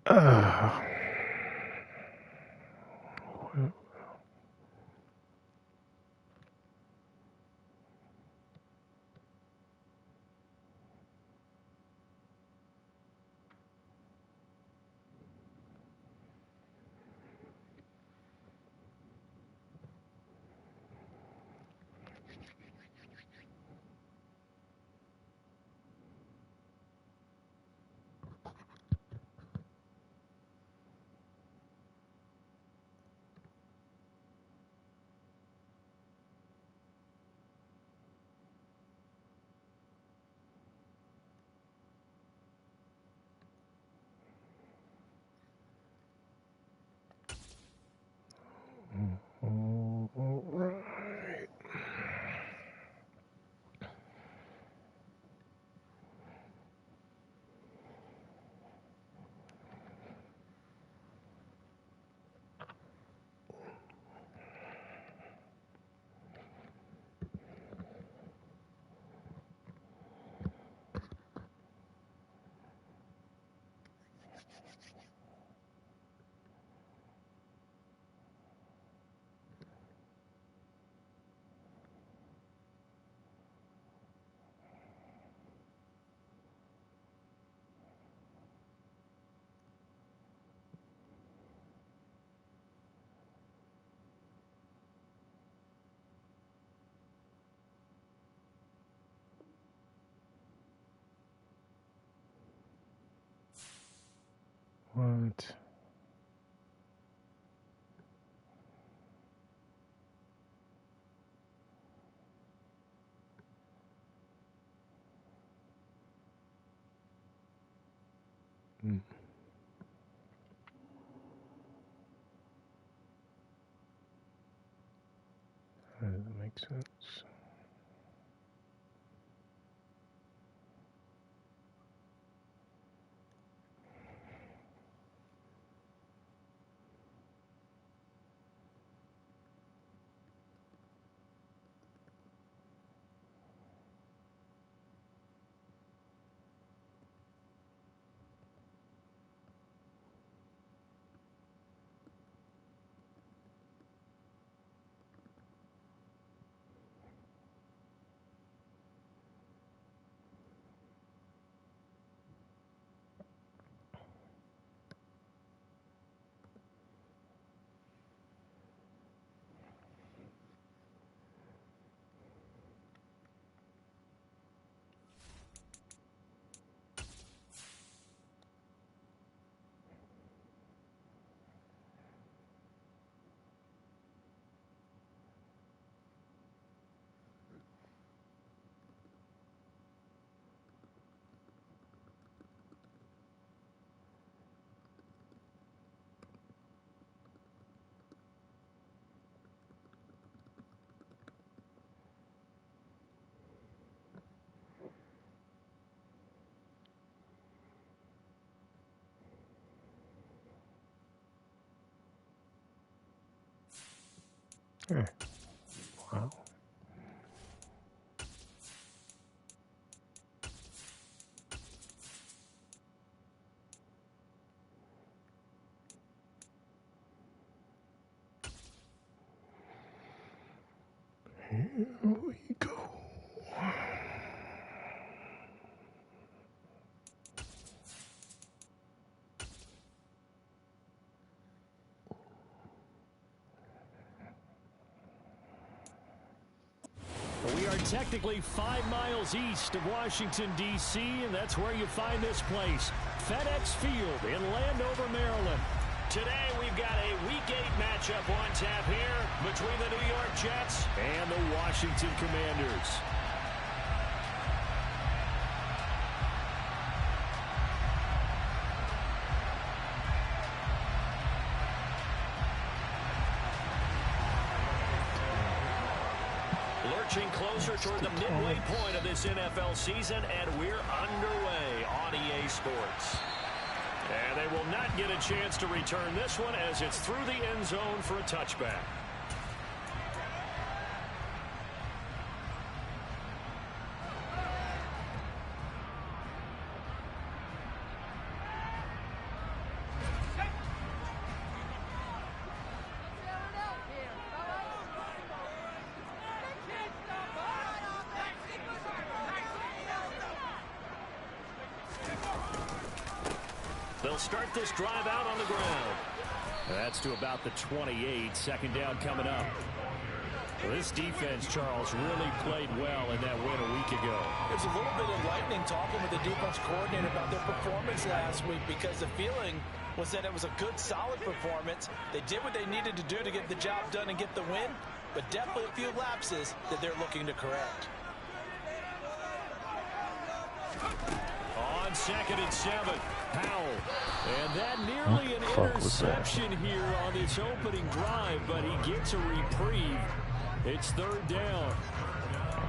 Uh, all right. What? How does that make sense? Hey, wow. Here we go. We are technically 5 miles east of Washington, D.C., and that's where you find this place, FedEx Field in Landover, Maryland. Today, we've got a Week 8 matchup on tap here between the New York Jets and the Washington Commanders. Lurching closer toward the midway point of this NFL season, and we're underway on EA Sports. And they will not get a chance to return this one as it's through the end zone for a touchback. they'll start this drive out on the ground. That's to about the 28. Second down coming up. Well, this defense, Charles, really played well in that win a week ago. There's a little bit of lightning talking with the defense coordinator about their performance last week, because the feeling was that it was a good, solid performance. They did what they needed to do to get the job done and get the win, but definitely a few lapses that they're looking to correct. On 2nd and 7, Powell. And that nearly an interception here on this opening drive, but he gets a reprieve. It's 3rd down.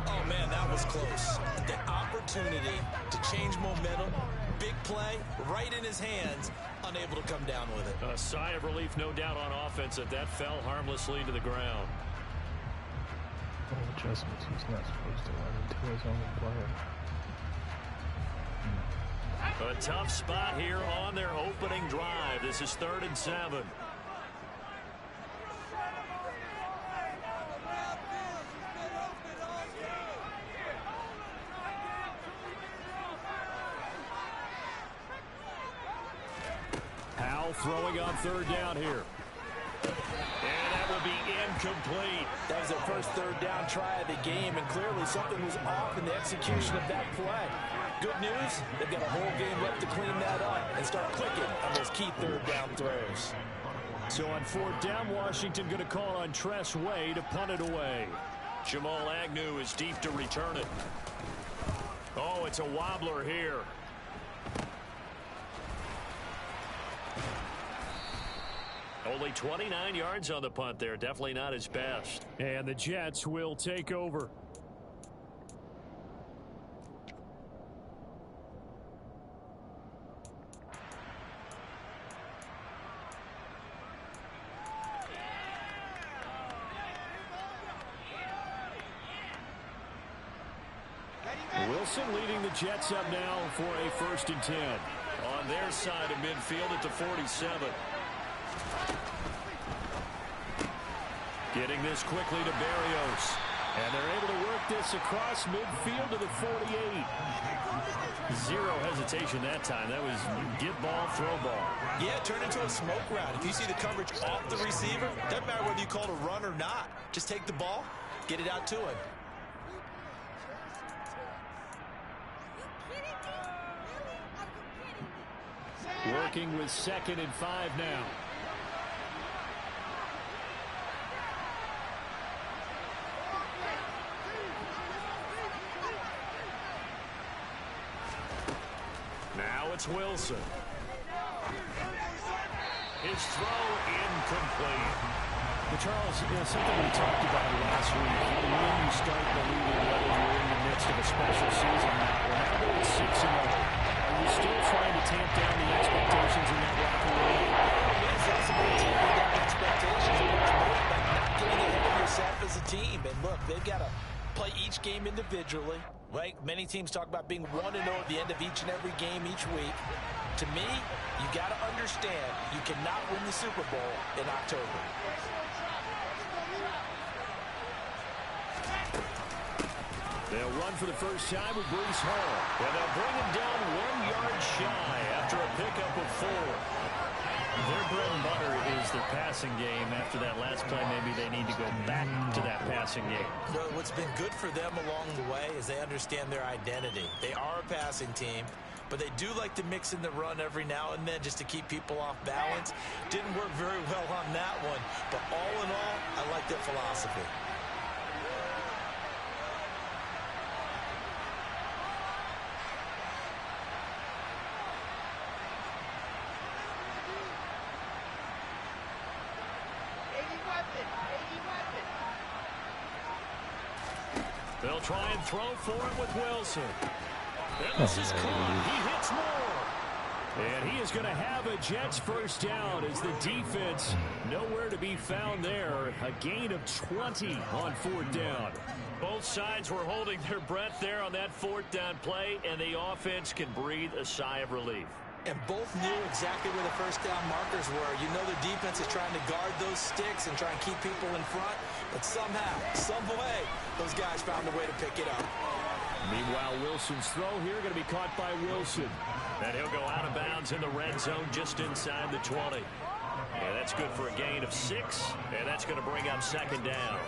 Oh, man, that was close. The opportunity to change momentum, big play, right in his hands, unable to come down with it. A sigh of relief, no doubt, on offense that fell harmlessly to the ground. Adjustments he's not supposed to run into his own player. A tough spot here on their opening drive. This is 3rd and 7. Powell throwing on 3rd down here. And that will be incomplete. That was their first 3rd down try of the game, and clearly something was off in the execution of that play. Good news, they've got a whole game left to clean that up and start clicking on those key 3rd down throws. So on 4th down, Washington going to call on Tress Way to punt it away. Jamal Agnew is deep to return it. Oh, it's a wobbler here. Only 29 yards on the punt there. Definitely not his best. And the Jets will take over. Wilson leading the Jets up now for a 1st and 10. On their side of midfield at the 47. Getting this quickly to Berrios. And they're able to work this across midfield to the 48. Zero hesitation that time. That was get ball, throw ball. Yeah, turn into a smoke round. If you see the coverage off the receiver, doesn't matter whether you call it a run or not. Just take the ball, get it out to him. Working with 2nd and 5 now. Now it's Wilson. His throw incomplete. But Charles, something we talked about last week. When you start believing whether you're in the midst of a special season now, now that it's 6-0, are you still trying to tamp down the expectations in that locker room? It's also about tamping down expectations. It's more about not getting ahead of yourself as a team. And look, they've got to play each game individually. Right? Many teams talk about being 1-0 at the end of each and every game each week. To me, you got to understand you cannot win the Super Bowl in October. They'll run for the first time with Breece Hall. And they'll bring him down 1 yard shy after a pickup of 4. Their bread and butter is their passing game. After that last play, maybe they need to go back to that passing game. Well, what's been good for them along the way is they understand their identity. They are a passing team, but they do like to mix in the run every now and then just to keep people off balance. Didn't work very well on that one, but all in all, I like their philosophy. They'll try and throw for it with Wilson. And this is caught. He hits more. And he is going to have a Jets first down as the defense nowhere to be found there. A gain of 20 on 4th down. Both sides were holding their breath there on that 4th down play, and the offense can breathe a sigh of relief. And both knew exactly where the first down markers were. You know the defense is trying to guard those sticks and try and keep people in front. But somehow, some way, those guys found a way to pick it up. Meanwhile, Wilson's throw here going to be caught by Wilson. And he'll go out of bounds in the red zone just inside the 20. And that's good for a gain of 6. And that's going to bring up second down.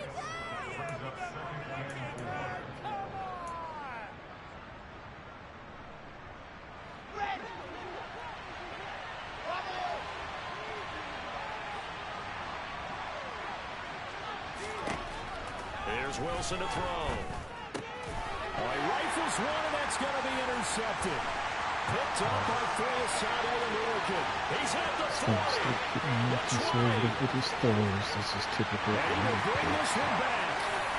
Here's Wilson to throw. Oh, he rifles one, and that's going to be intercepted. Picked up by Phil American. He's at the 40. Conservative with his throws. This is typical. And he'll bring this one back.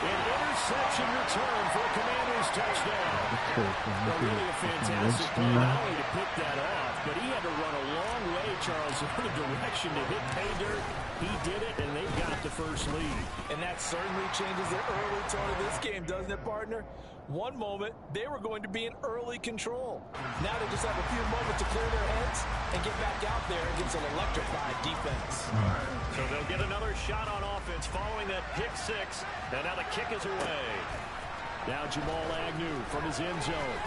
An interception return for a Commanders touchdown. Well, really a fantastic play, not only to pick that off, but he had to run a long way, Charles, in the direction to hit pay dirt. He did it, and they've got the first lead. And that certainly changes the early tone of this game, doesn't it, partner? One moment, they were going to be in early control. Now they just have a few moments to clear their heads and get back out there against an electrified defense. So they'll get another shot on offense following that pick 6. And now the kick is away. Now Jamal Agnew from his end zone.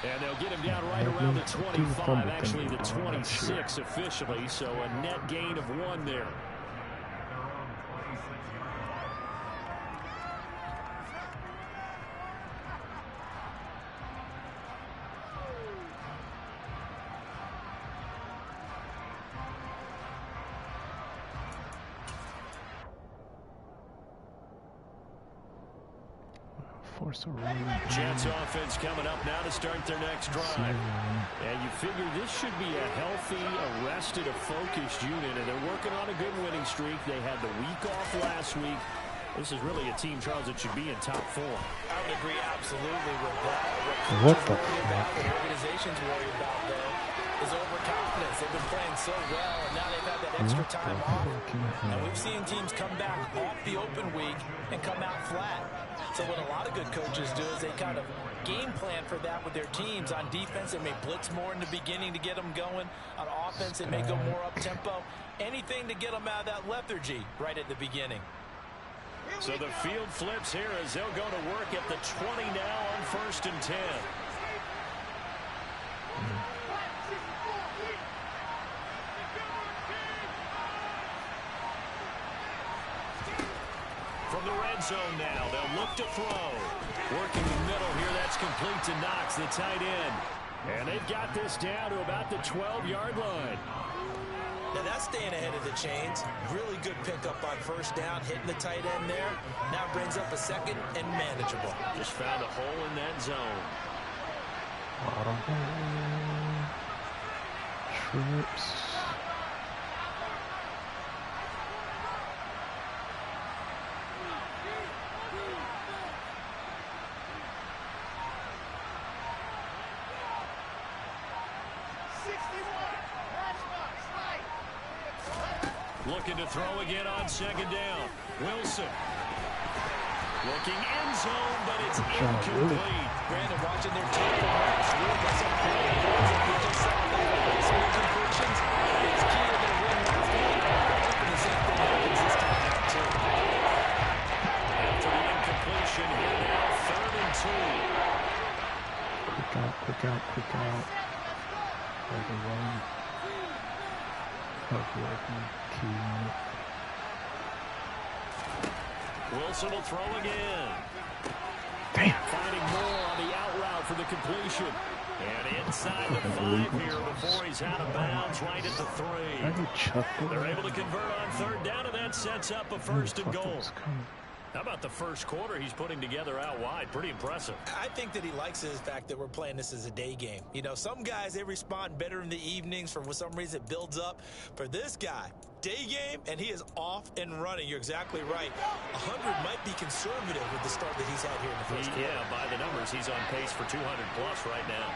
And they'll get him down right around the 25, actually the 26 officially, so a net gain of 1 there. Jets offense coming up now to start their next drive. And you figure this should be a healthy, arrested, a focused unit, and they're working on a good winning streak. They had the week off last week. This is really a team, Charles, that should be in top form. I would agree absolutely with that. What the heck? The organization's worried about, though, is overconfidence. They've been playing so well, and now they've had that extra time off. And we've seen teams come back off the open week and come out flat. So what a lot of good coaches do is they kind of game plan for that with their teams. On defense, they may blitz more in the beginning to get them going. On offense, they may go more up-tempo. Anything to get them out of that lethargy right at the beginning. So the field flips here as they'll go to work at the 20 now on 1st and 10. From the red zone now, they'll look to throw. Working the middle here, that's complete to Knox, the tight end. And they've got this down to about the 12-yard line. Now that's staying ahead of the chains. Really good pickup on 1st down, hitting the tight end there. Now brings up a 2nd and manageable. Just found a hole in that zone. Trips. Looking to throw again on 2nd down. Wilson. Looking end zone, but it's incomplete. Brandon, watching their tape from last week, that's some great goals that we just saw there. Some incompletions. It's key to their win last week. Hoping the same thing happens this time out, too. After the incompletion, here now, 3rd and 2. Quick out. Everyone. Wilson will throw again. Damn. Finding more on the out route for the completion. And inside the 5 here before he's out of bounds right at the 3. They're able to convert on 3rd down, and that sets up a 1st and goal. How about the first quarter he's putting together out wide? Pretty impressive. I think that he likes the fact that we're playing this as a day game. You know, some guys, they respond better in the evenings. For some reason, it builds up. For this guy, day game, and he is off and running. You're exactly right. 100 might be conservative with the start that he's had here in the first quarter. Yeah, by the numbers, he's on pace for 200-plus right now.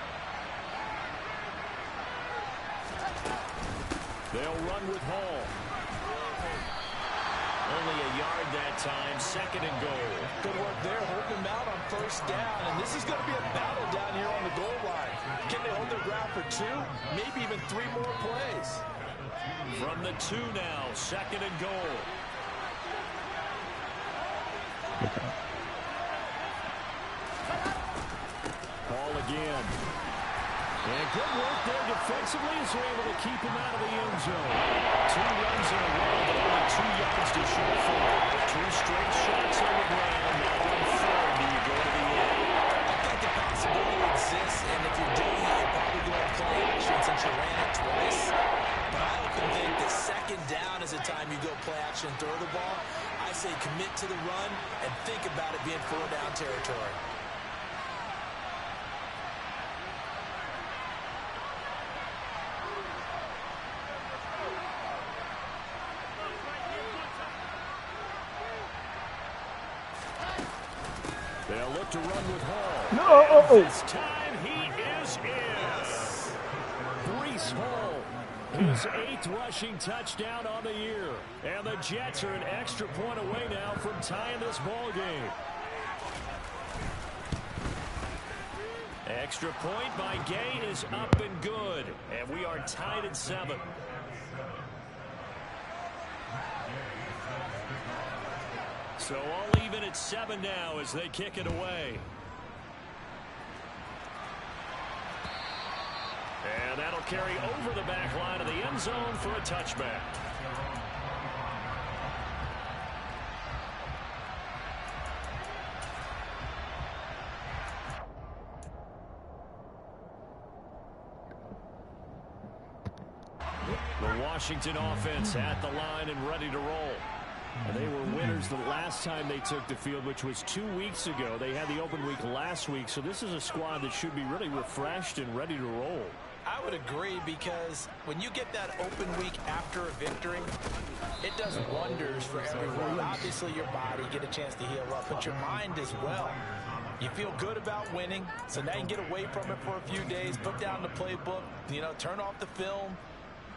They'll run with Hall. Only a yard that time, 2nd and goal. Good work there, holding him out on 1st down. And this is going to be a battle down here on the goal line. Can they hold their ground for 2? Maybe even 3 more plays. From the 2 now, 2nd and goal. again. And good work there defensively as they're able to keep him out of the end zone. 2 runs in a row, but only 2 yards to show for it. 2 straight shots on the ground. Now on 3rd, do you go to the end? I think the possibility exists, and if you're doing it, you're probably going to play action since you ran it twice. But I often think that 2nd down is the time you go play action and throw the ball. I say commit to the run and think about it being 4-down territory. They'll look to run with Hall. No! And this time he is in. Breece Hall, his 8th rushing touchdown on the year. And the Jets are an extra point away now from tying this ball game. Extra point by Gay is up and good. And we are tied at 7. So all even at 7 now as they kick it away. And that'll carry over the back line of the end zone for a touchback. The Washington offense at the line and ready to roll. And they were winners the last time they took the field, which was 2 weeks ago. They had the open week last week, so this is a squad that should be really refreshed and ready to roll. I would agree, because when you get that open week after a victory, it does wonders for everyone. Obviously, your body, get a chance to heal up, but your mind as well. You feel good about winning, so now you can get away from it for a few days, put down the playbook, turn off the film.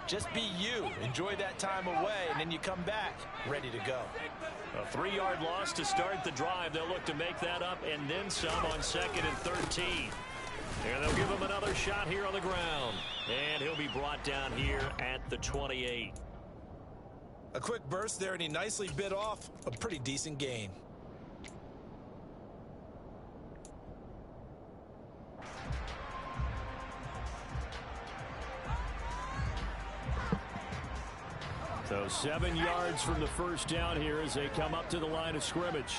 Just be you. Enjoy that time away, and then you come back ready to go. A 3-yard loss to start the drive. They'll look to make that up and then some on 2nd and 13. And they'll give him another shot here on the ground. And he'll be brought down here at the 28. A quick burst there, and he nicely bit off a pretty decent gain. So 7 yards from the first down here as they come up to the line of scrimmage.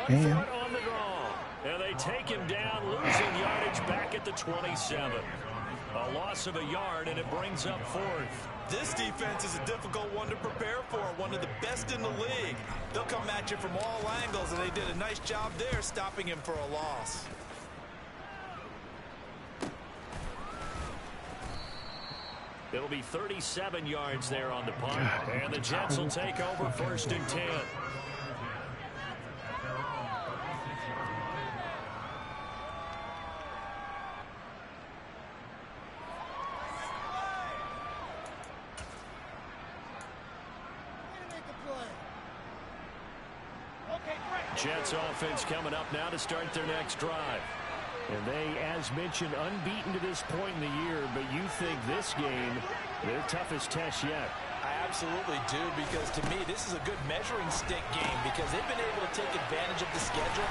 Man. On the draw. And they take him down, losing yardage back at the 27. A loss of a yard, and it brings up 4th. This defense is a difficult one to prepare for, one of the best in the league. They'll come at you from all angles, and they did a nice job there stopping him for a loss. It'll be 37 yards there on the punt, and the Jets will take over 1st and 10. Jets offense coming up now to start their next drive. And they, as mentioned, unbeaten to this point in the year, but you think this game, their toughest test yet. I absolutely do, because to me, this is a good measuring stick game, because they've been able to take advantage of the schedule.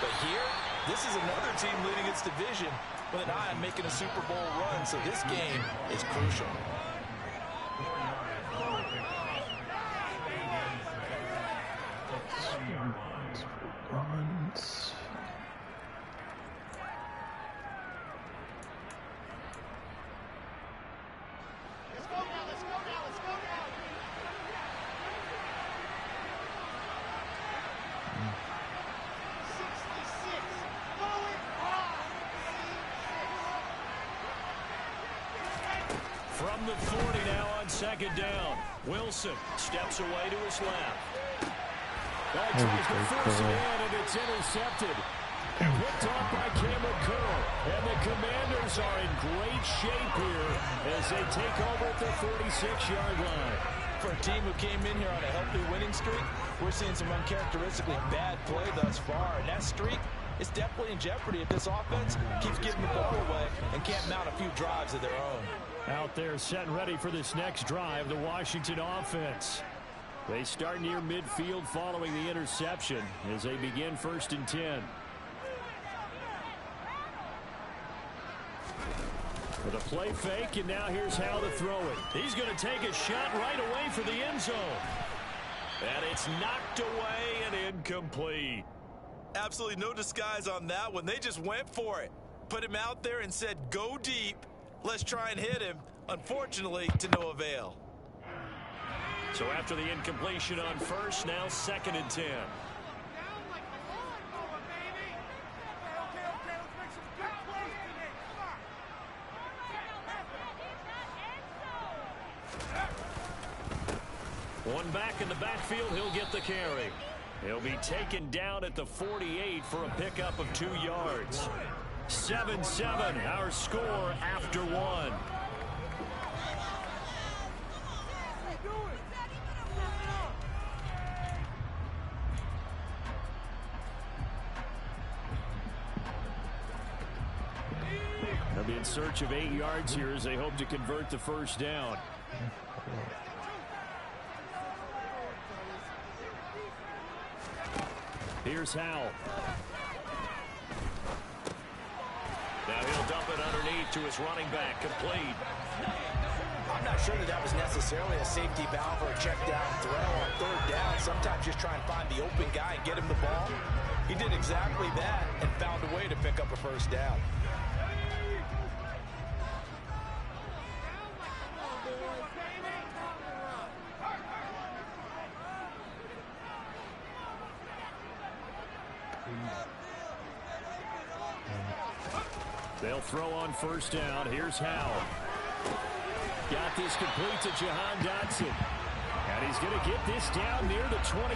But here, this is another team leading its division with an eye on making a Super Bowl run, so this game is crucial. Runs. Let's go now, let's go now, let's go now. 66. Going on. From the 40 now on 2nd down. Wilson steps away to his left. That tries to force it in, and it's intercepted. Picked off by Cameron Curl. And the Commanders are in great shape here as they take over at the 46-yard line. For a team who came in here on a healthy winning streak, we're seeing some uncharacteristically bad play thus far. And that streak is definitely in jeopardy if this offense keeps giving the ball away and can't mount a few drives of their own. Out there set and ready for this next drive, the Washington offense. They start near midfield following the interception as they begin 1st and 10. With a play fake, and now here's how to throw it. He's going to take a shot right away for the end zone. And it's knocked away and incomplete. Absolutely no disguise on that one. They just went for it. Put him out there and said, go deep. Let's try and hit him. Unfortunately, to no avail. So after the incompletion on 1st, now 2nd and 10. One back in the backfield, he'll get the carry. He'll be taken down at the 48 for a pickup of 2 yards. 7-7, our score after 1. They'll be in search of 8 yards here as they hope to convert the 1st down. Here's Howell. Now he'll dump it underneath to his running back, complete. I'm not sure that was necessarily a safety valve or a check down throw on 3rd down. Sometimes just try and find the open guy and get him the ball. He did exactly that and found a way to pick up a 1st down. They'll throw on 1st down. Here's Howell. Got this complete to Jahan Dotson. And he's going to get this down near the 25.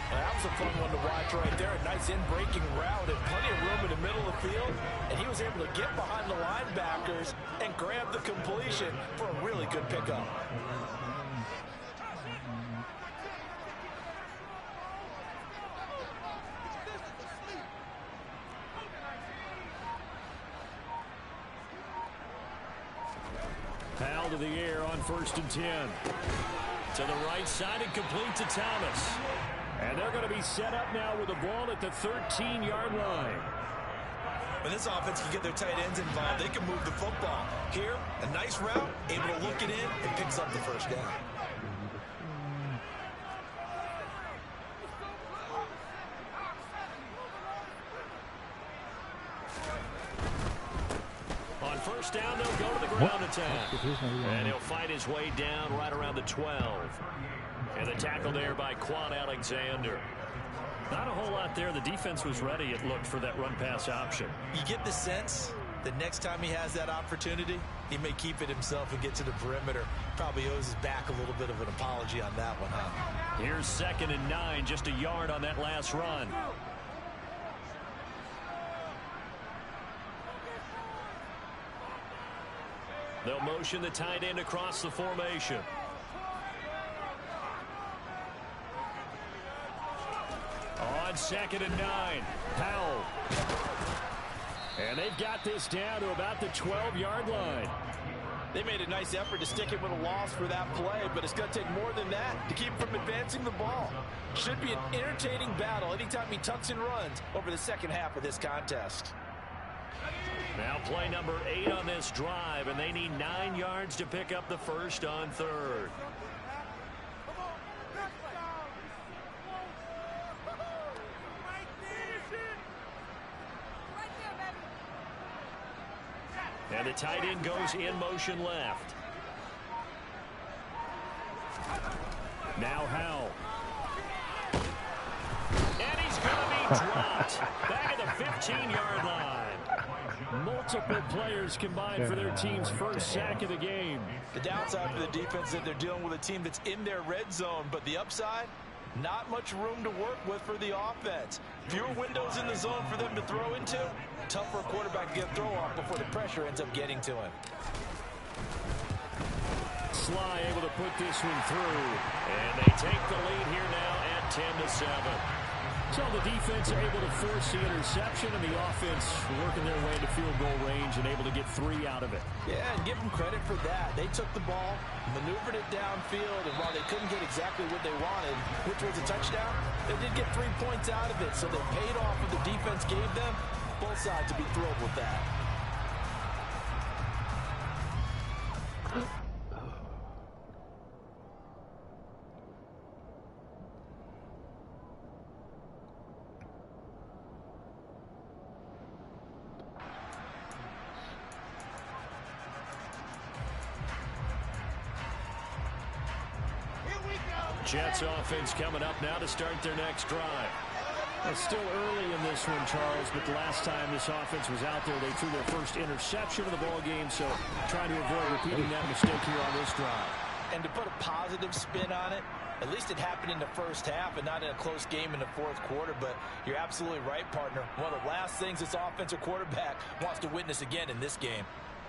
Well, that was a fun one to watch right there. A nice in-breaking route and plenty of room in the middle of the field. And he was able to get behind the linebackers and grab the completion for a really good pickup. Powell to the air on 1st and 10. To the right side and complete to Thomas. And they're going to be set up now with the ball at the 13-yard line. When this offense can get their tight ends involved, they can move the football. Here, a nice route, able to look it in, and picks up the 1st down. On 1st down, they'll go to the ground attack. And he'll fight his way down right around the 12. And the tackle there by Quan Alexander. Not a whole lot there. The defense was ready, it looked, for that run-pass option. You get the sense that next time he has that opportunity, he may keep it himself and get to the perimeter. Probably owes his back a little bit of an apology on that one, huh? Here's 2nd and 9, just a yard on that last run. They'll motion the tight end across the formation. On 2nd and 9, Powell. And they've got this down to about the 12-yard line. They made a nice effort to stick him with a loss for that play, but it's going to take more than that to keep him from advancing the ball. Should be an entertaining battle anytime he tucks and runs over the second half of this contest. Now play number 8 on this drive, and they need 9 yards to pick up the 1st on 3rd. And the tight end goes in motion left. Now Howell. And he's going to be dropped back at the 15-yard line. Multiple players combined for their team's first sack of the game. The downside for the defense is that they're dealing with a team that's in their red zone, but the upside, not much room to work with for the offense. Fewer windows in the zone for them to throw into. Tough for a quarterback to get a throw off before the pressure ends up getting to him. Sly able to put this one through. And they take the lead here now at 10-7. So the defense are able to force the interception, and the offense working their way into field goal range and able to get 3 out of it. Yeah, and give them credit for that. They took the ball, maneuvered it downfield, and while they couldn't get exactly what they wanted, which was a touchdown, they did get 3 points out of it. So they paid off what the defense gave them. Both sides to be thrilled with that. Jets offense coming up now to start their next drive. It's still early in this one, Charles, but the last time this offense was out there, they threw their first interception of the ball game, so trying to avoid repeating that mistake here on this drive. And to put a positive spin on it, at least it happened in the first half and not in a close game in the fourth quarter, but you're absolutely right, partner. One of the last things this offensive quarterback wants to witness again in this game.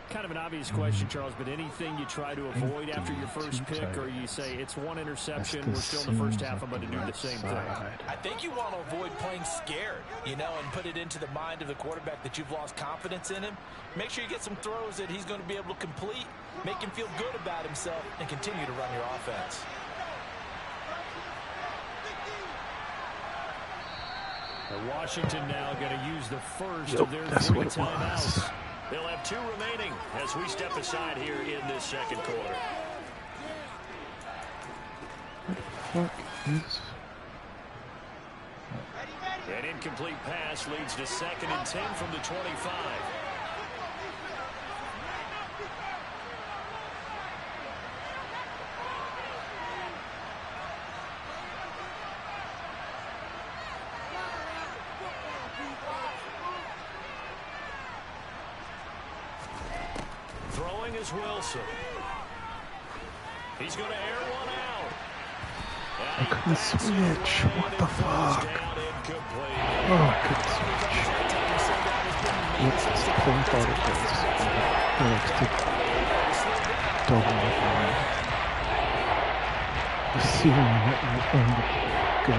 Kind of an obvious question, Charles, but anything you try to avoid after your first pick, or you say it's 1 interception, we're still in the first half, I'm going to do the same thing? I think you want to avoid playing scared, you know, and put it into the mind of the quarterback that you've lost confidence in him. Make sure you get some throws that he's going to be able to complete, make him feel good about himself, and continue to run your offense. Washington now going to use the first of their 3 timeouts. They'll have 2 remaining as we step aside here in this second quarter. What is... An incomplete pass leads to 2nd and 10 from the 25. Throwing is Wilson. He's going to air one out. I couldn't switch. What the fuck? Oh, I couldn't switch. What's this point out of this? Double it now. The ceiling let me go.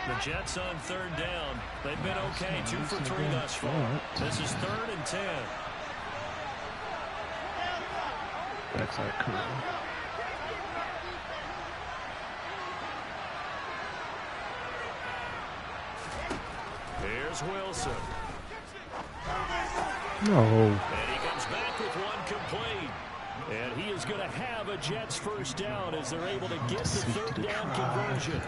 The Jets on 3rd down. They've been okay, 2 for 3 thus far. This is 3rd and 10. Backside cool. Here's Wilson. No. And he comes back with 1 complete. And he is going to have a Jets first down as they're able to get the 3rd down conversion.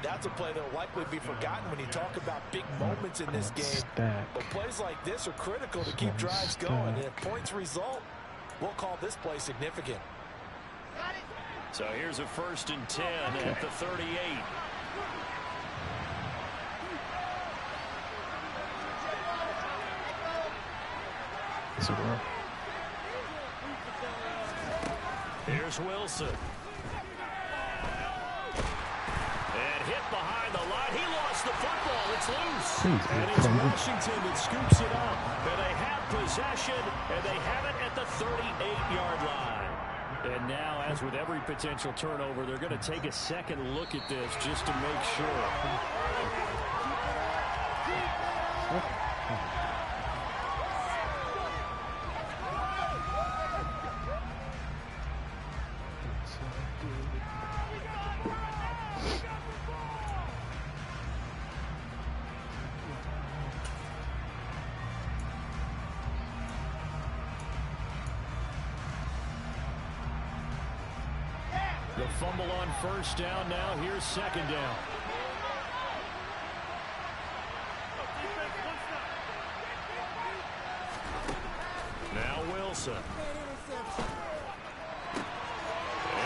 That's a play that will likely be forgotten when you talk about big moments in this game. But plays like this are critical to keep drives going. And if points result, we'll call this play significant. So here's a 1st and 10 at the 38. Is it wrong? Here's Wilson. And hit behind the line. He lost the football. It's loose. And it's Washington that scoops it up. And they have possession, and they have it at the 38-yard line. And now, as with every potential turnover, they're going to take a second look at this just to make sure. The fumble on 1st down now. Here's 2nd down. Now Wilson. And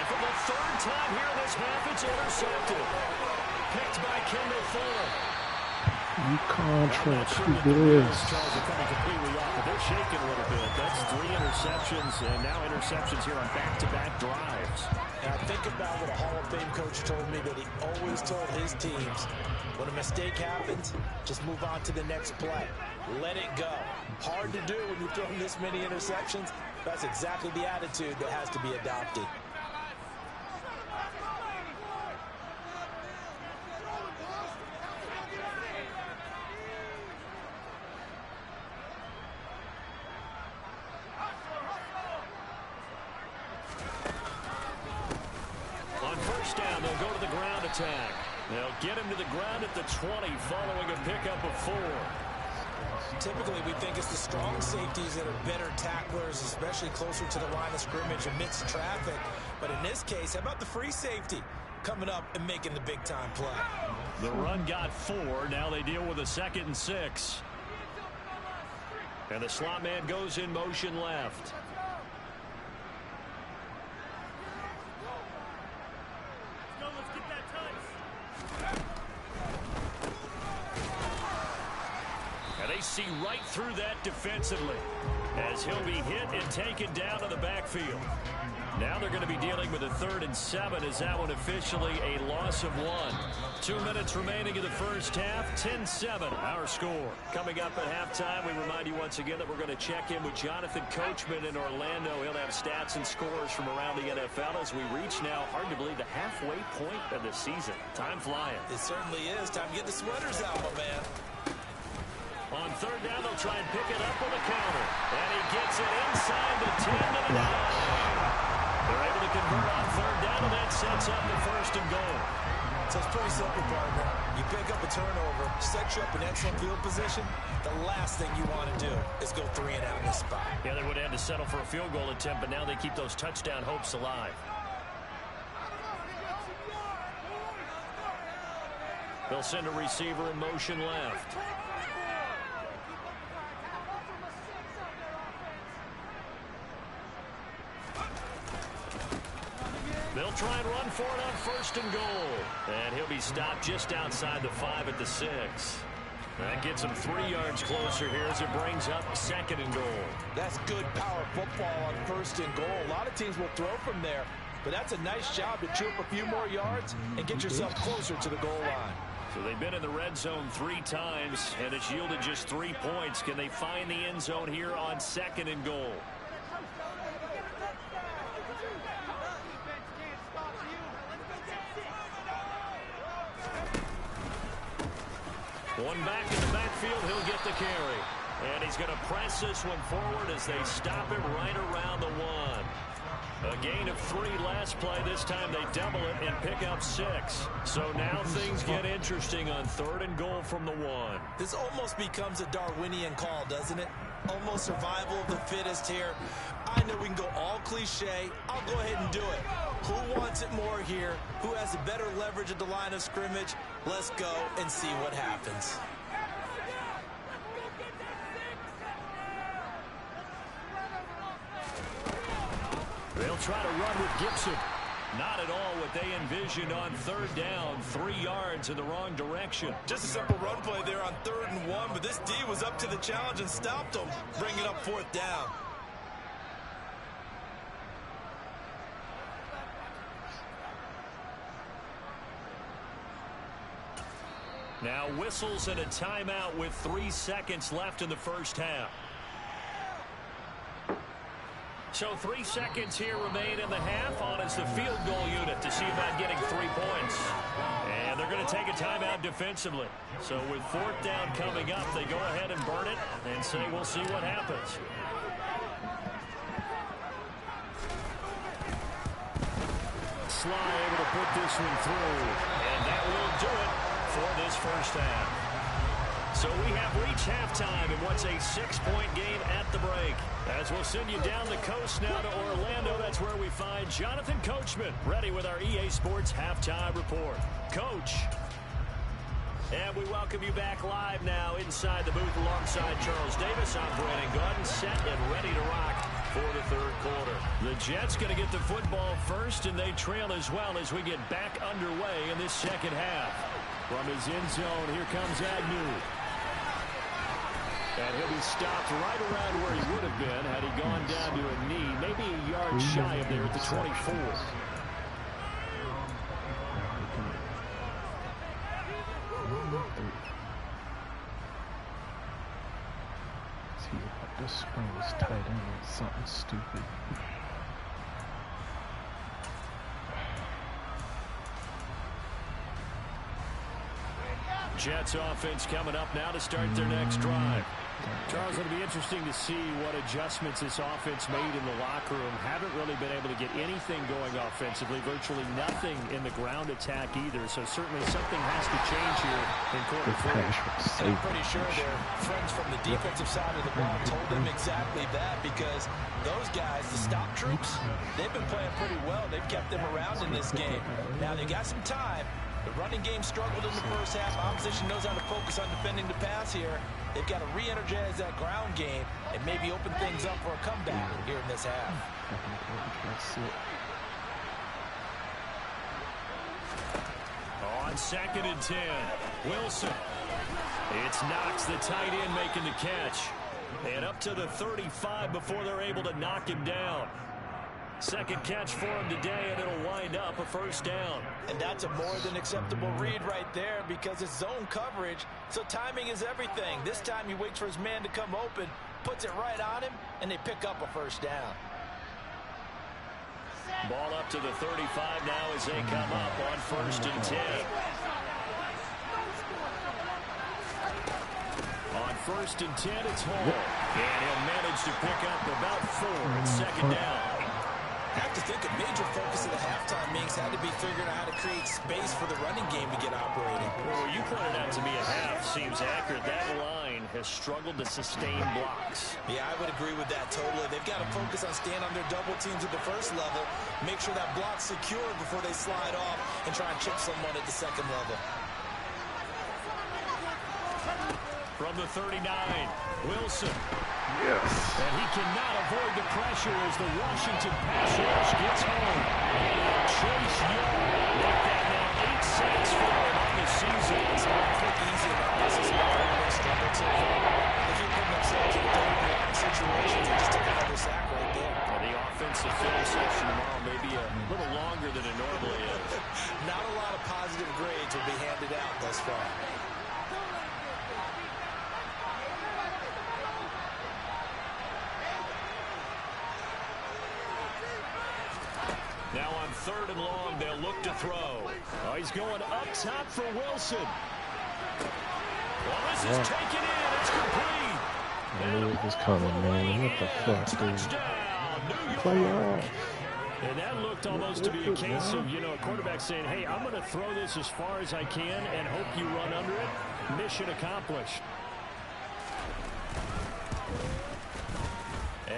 for the 3rd time here in this half, it's intercepted. Picked by Kendall Fuller. You contract who this? Charles are coming completely off, but they're shaking a little bit. That's 3 interceptions, and now interceptions here on back-to-back drives. Now think about what a Hall of Fame coach told me, that he always told his teams, when a mistake happens, just move on to the next play. Let it go. Hard to do when you're throwing this many interceptions, That's exactly the attitude that has to be adopted. On first down, they'll go to the ground attack. They'll get him to the ground at the 20 following a pickup of 4. Typically, we think it's the strong safeties that are better tacklers, especially closer to the line of scrimmage amidst traffic. But in this case, how about the free safety coming up and making the big-time play? The run got 4. Now they deal with a 2nd and 6. And the slot man goes in motion left. And they see right through that defensively as he'll be hit and taken down to the backfield. Now they're going to be dealing with a 3rd and 7 as that one officially a loss of 1. 2 minutes remaining in the first half. 10-7 our score. Coming up at halftime, we remind you once again that we're going to check in with Jonathan Coachman in Orlando. He'll have stats and scores from around the NFL as we reach now, hard to believe, the halfway point of the season. Time flying. It certainly is. Time to get the sweaters out, my man. On 3rd down, they'll try and pick it up with a counter. And he gets it inside the 10 to the 9. They're able to convert on 3rd down, and that sets up the 1st and goal. So it's pretty simple, partner. You pick up a turnover, set you up in excellent field position. The last thing you want to do is go 3 and out in this spot. Yeah, they would have had to settle for a field goal attempt, but now they keep those touchdown hopes alive. They'll send a receiver in motion left. They'll try and run for it on 1st and goal. And he'll be stopped just outside the 5 at the 6. That gets him 3 yards closer here as it brings up 2nd and goal. That's good power football on 1st and goal. A lot of teams will throw from there, but that's a nice job to chew up a few more yards and get yourself closer to the goal line. So they've been in the red zone 3 times, and it's yielded just 3 points. Can they find the end zone here on 2nd and goal? One back in the backfield, he'll get the carry. And he's going to press this one forward as they stop him right around the 1. A gain of 3 last play. This time they double it and pick up 6. So now things get interesting on 3rd and goal from the 1. This almost becomes a Darwinian call, doesn't it? Almost survival of the fittest here. I know we can go all cliche. I'll go ahead and do it. Who wants it more here? Who has a better leverage at the line of scrimmage? Let's go and see what happens. They'll try to run with Gibson. Not at all what they envisioned on 3rd down. 3 yards in the wrong direction. Just a simple run play there on 3rd and 1, but this D was up to the challenge and stopped them, bringing up 4th down. Now whistles and a timeout with 3 seconds left in the first half. So 3 seconds here remain in the half. On is the field goal unit to see about getting 3 points. And they're going to take a timeout defensively. So with 4th down coming up, they go ahead and burn it and say we'll see what happens. Sly able to put this one through. And that will do it for this first half. So we have reached halftime in what's a 6-point game at the break. As we'll send you down the coast now to Orlando, that's where we find Jonathan Coachman, ready with our EA Sports Halftime Report. Coach. And we welcome you back live now inside the booth alongside Charles Davis. I'm Brandon Gaudin, set and ready to rock for the 3rd quarter. The Jets going to get the football first, and they trail as well as we get back underway in this 2nd half. From his end zone, here comes Agnew. And he'll be stopped right around where he would have been had he gone down to a knee, maybe a yard shy of there at the 24. See what Just swing this tight end with something stupid. Jets offense coming up now to start their next drive. Charles, it'll be interesting to see what adjustments this offense made in the locker room. Haven't really been able to get anything going offensively, virtually nothing in the ground attack either. So certainly something has to change here in quarter three. I'm pretty sure their friends from the defensive side of the ball told them exactly that, because those guys, the stop troops, they've been playing pretty well. They've kept them around in this game. Now they got some time. The running game struggled in the first half. Opposition knows how to focus on defending the pass here. They've got to re-energize that ground game and maybe open things up for a comeback here in this half. On 2nd and 10, Wilson. It's Knox, the tight end, making the catch. And up to the 35 before they're able to knock him down. Second catch for him today, and it'll wind up a first down. And that's a more than acceptable read right there, because it's zone coverage, so timing is everything. This time he waits for his man to come open, puts it right on him, and they pick up a first down. Ball up to the 35 now as they come up on 1st and 10. On 1st and 10, it's Hall. And he'll manage to pick up about 4 at 2nd down. I have to think a major focus of the halftime mix had to be figuring out how to create space for the running game to get operating. Well, you pointed out to me a half seems accurate. That line has struggled to sustain blocks. Yeah, I would agree with that totally. They've got to focus on staying on their double teams at the first level, make sure that block's secure before they slide off and try and chip someone at the second level. From the 39, Wilson. Yes. And he cannot avoid the pressure as the Washington pass rush gets home. Chase Young with that now 8 sacks for him on the season. It's not quick, easy analysis about how they struggled so far. They keep putting themselves in third-down situations and just took another sack right there. Well, the offensive film session tomorrow may be a little longer than it normally is. Not a lot of positive grades will be handed out thus far. Now on 3rd and long, they'll look to throw. Oh, he's going up top for Wilson. Well, this is taken in. It's complete. I knew it was coming, man. What the fuck, dude? Play off. And that looked almost to be a case of, a quarterback saying, hey, I'm going to throw this as far as I can and hope you run under it. Mission accomplished.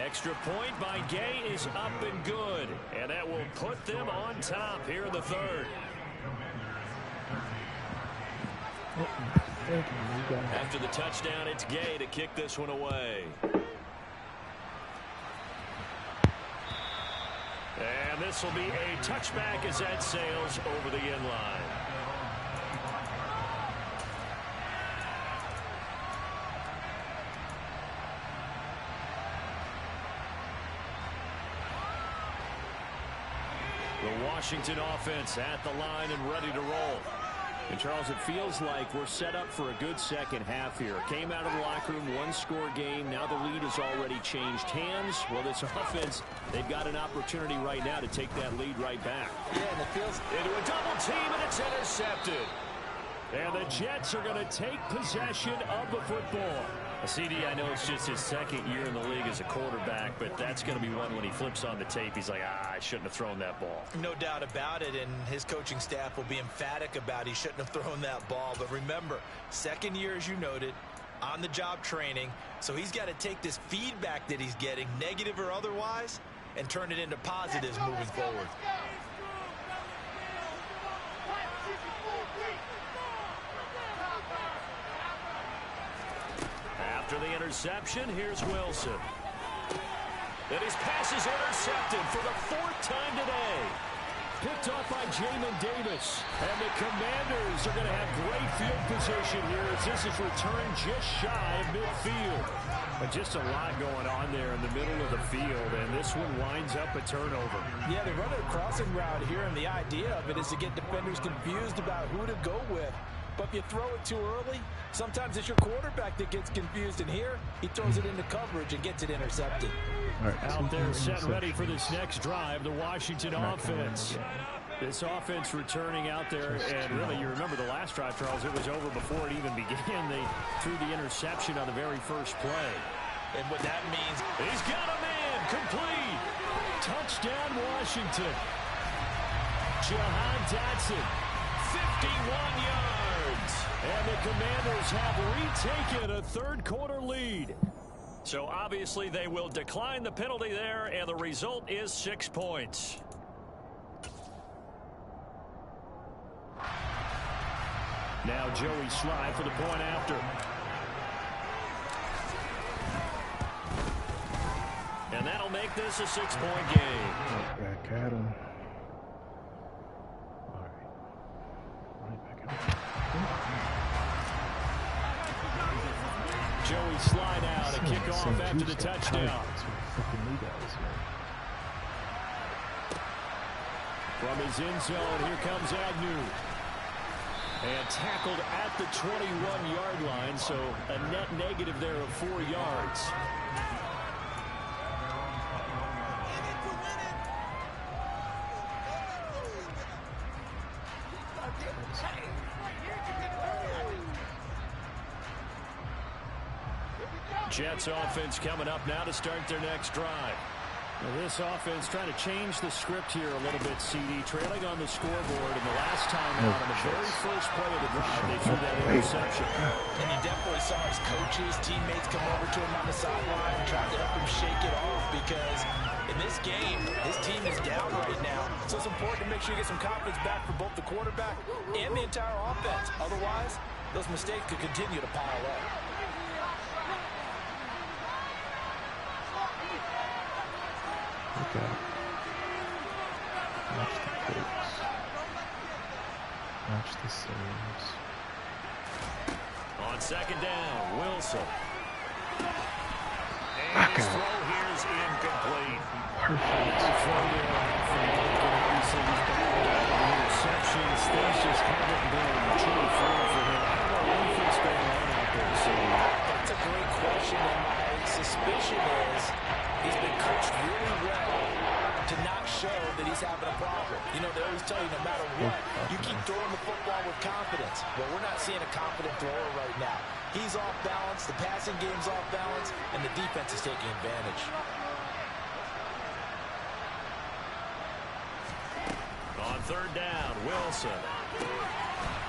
Extra point by Gay is up and good. And that will put them on top here in the 3rd. After the touchdown, it's Gay to kick this one away. And this will be a touchback as that sails over the end line. The Washington offense at the line and ready to roll. And, Charles, it feels like we're set up for a good second half here. Came out of the locker room, one-score game. Now the lead has already changed hands. Well, this offense, they've got an opportunity right now to take that lead right back. Yeah, and it feels into a double team, and it's intercepted. And the Jets are going to take possession of the football. CD, I know it's just his 2nd year in the league as a quarterback, but that's going to be one when he flips on the tape. He's like, I shouldn't have thrown that ball. No doubt about it, and his coaching staff will be emphatic about he shouldn't have thrown that ball. But remember, 2nd year, as you noted, on-the-job training, so he's got to take this feedback that he's getting, negative or otherwise, and turn it into positives moving forward. After the interception, here's Wilson. And his pass is intercepted for the 4th time today. Picked off by Jamin Davis. And the Commanders are going to have great field position here as this is returned just shy of midfield. But just a lot going on there in the middle of the field, and this one winds up a turnover. Yeah, they run a crossing route here, and the idea of it is to get defenders confused about who to go with. But if you throw it too early, sometimes it's your quarterback that gets confused. And here, he throws it into coverage and gets it intercepted. Right, Out there set ready for this next drive, the Washington offense. This offense returning out there, and really, you remember the last drive, Charles, it was over before it even began. They threw the interception on the very first play. And what that means, he's got a man, complete. Touchdown, Washington. Jahan Dotson, 51 yards. And the Commanders have retaken a third-quarter lead. So obviously they will decline the penalty there, and the result is 6 points. Now Joey Slye for the point after. And that'll make this a 6-point game. Back at him. All right. Right back at him. Joey Slye now to kick off after the touchdown. From his end zone, here comes Agnew. And tackled at the 21-yard line, so a net negative there of 4 yards. Jets offense coming up now to start their next drive. Now this offense trying to change the script here a little bit, CD. Trailing on the scoreboard, and the last time out on the very first play of the drive, they threw that interception. And you definitely saw his coaches, teammates come over to him on the sideline and trying to help him shake it off, because in this game, his team is down right now. So it's important to make sure you get some confidence back for both the quarterback and the entire offense. Otherwise, those mistakes could continue to pile up. Look at it. Watch the kicks. Watch the saves. On second down, Wilson. And Back his out. throw here is incomplete. Perfect. Interceptions, things just haven't been truly flowing for him. How about defense going on out there, CD? That's a great question, and my suspicion is he's been coached really well to not show that he's having a problem. You know, they always tell you no matter what, you keep throwing the football with confidence. Well, we're not seeing a confident thrower right now. He's off balance, the passing game's off balance, and the defense is taking advantage. On third down, Wilson.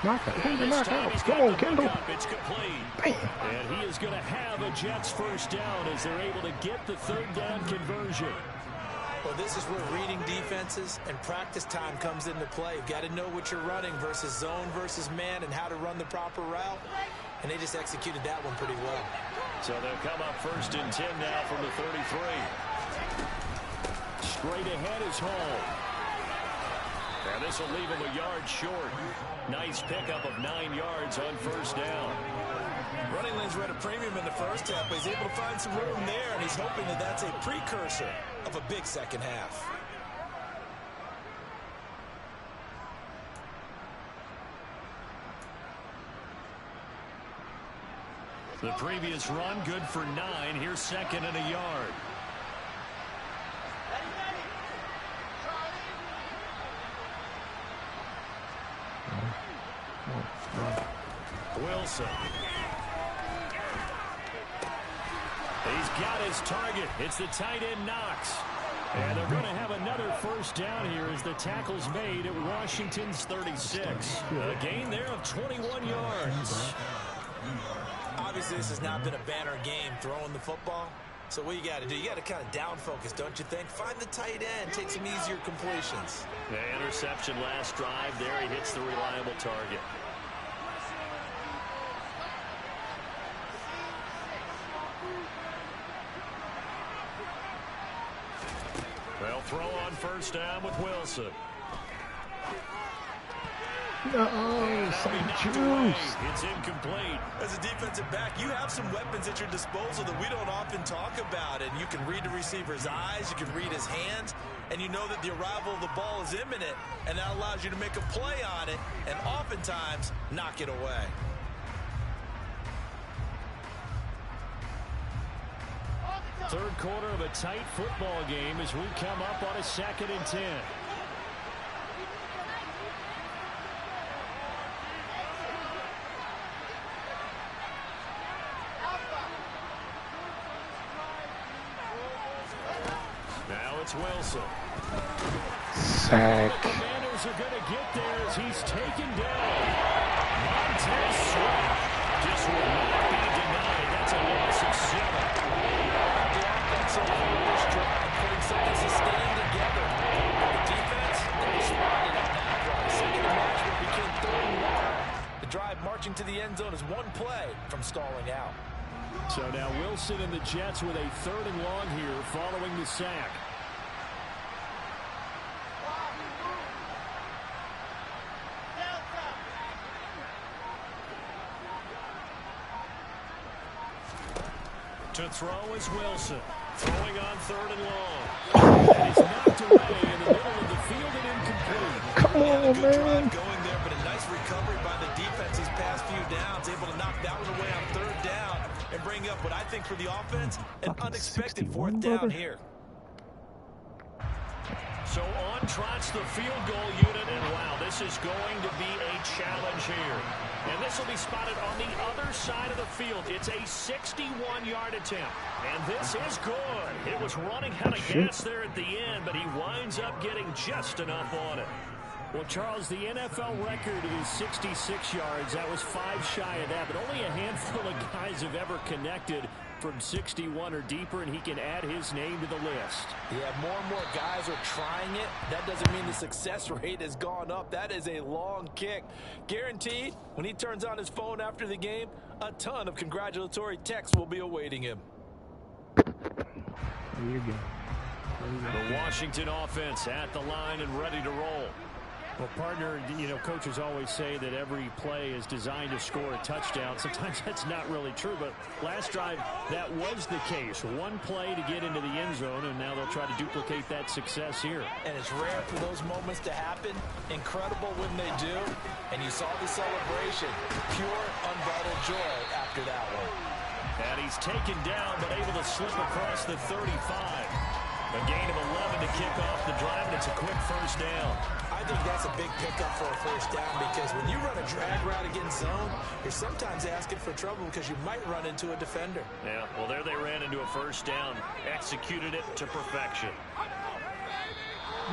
Knock out. And this Knock time out. he's Come got on, the Kendall. hookup. It's complete. Bam. And he is going to have a Jets first down as they're able to get the third down conversion. Well, this is where reading defenses and practice time comes into play. You've got to know what you're running versus zone versus man and how to run the proper route. And they just executed that one pretty well. So they'll come up first and 10 now from the 33. Straight ahead is Hall. And this will leave him a yard short. Nice pickup of 9 yards on first down. Running lanes were at a premium in the first half, but he's able to find some room there, and he's hoping that that's a precursor of a big second half. The previous run, good for 9. Here's second and a yard. Wilson. He's got his target. It's the tight end Knox. And they're going to have another first down here as the tackle's made at Washington's 36. A gain there of 21 yards. Obviously, this has not been a banner game throwing the football. So what you got to do, you got to kind of down focus, don't you think? Find the tight end, take some easier completions. The interception last drive there. He hits the reliable target. They'll throw on first down with Wilson. No, some juice. It's incomplete. As a defensive back, you have some weapons at your disposal that we don't often talk about. And you can read the receiver's eyes, you can read his hands, and you know that the arrival of the ball is imminent, and that allows you to make a play on it and oftentimes knock it away. Third quarter of a tight football game as we come up on a 2nd and 10. Now it's Wilson. Sack. The Commanders are going to get there as he's taken down. Montez Sweat just will not be denied. That's a loss of 7. The offense on this drive, putting something sustained together. The defense, they responded on that drive. Second and match where it became 3rd and 1. The drive marching to the end zone is one play from stalling out. So now Wilson and the Jets with a 3rd and long here following the sack. To throw is Wilson. Throwing on 3rd and long. And he's knocked away in the middle of the field and incomplete. Come on, Good man. drive going there, but a nice recovery by the defense these past few downs. Able to knock that one away on 3rd down and bring up what I think for the offense, an Fucking unexpected 61, 4th down brother. here. So on trots the field goal unit, and wow, this is going to be a challenge here. And this will be spotted on the other side of the field. It's a 61-yard attempt. And this is good. It was running out of gas there at the end, but he winds up getting just enough on it. Well, Charles, the NFL record is 66 yards. That was 5 shy of that, but only a handful of guys have ever connected from 61 or deeper, and he can add his name to the list. Yeah, more and more guys are trying it. That doesn't mean the success rate has gone up. That is a long kick. Guaranteed, when he turns on his phone after the game, a ton of congratulatory texts will be awaiting him. There you go. The Washington offense at the line and ready to roll. Well, partner, you know, coaches always say that every play is designed to score a touchdown. Sometimes that's not really true, but last drive, that was the case. One play to get into the end zone, and now they'll try to duplicate that success here. And it's rare for those moments to happen. Incredible when they do. And you saw the celebration. Pure, unbridled joy after that one. And he's taken down, but able to slip across the 35. A gain of 11 to kick off the drive, and it's a quick 1st down. I think that's a big pickup for a 1st down because when you run a drag route against zone, you're sometimes asking for trouble because you might run into a defender. Yeah, well, there they ran into a 1st down, executed it to perfection.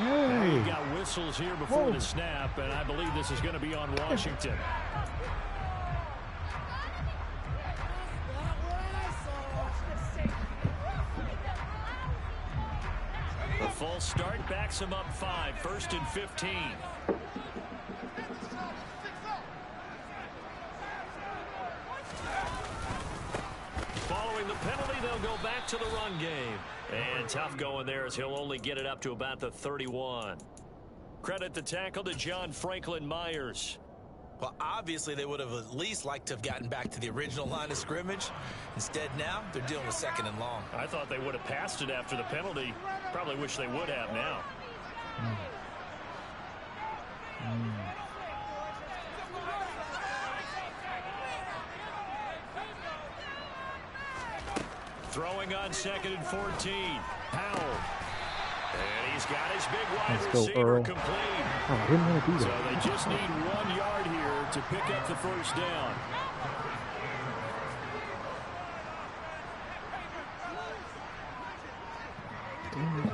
Yay. We've got whistles here before the snap, and I believe this is going to be on Washington. The full start backs him up 5, 1st and 15. Following the penalty, they'll go back to the run game. And tough going there as he'll only get it up to about the 31. Credit the tackle to John Franklin Myers. Well, obviously, they would have at least liked to have gotten back to the original line of scrimmage. Instead, now, they're dealing with 2nd and long. I thought they would have passed it after the penalty. Probably wish they would have now. Throwing on 2nd and 14. Powell. And he's got his big wide Let's go, receiver Earl. complete. Oh, I didn't want to do So that. they just need 1 yard here to pick up the 1st down. Damn it.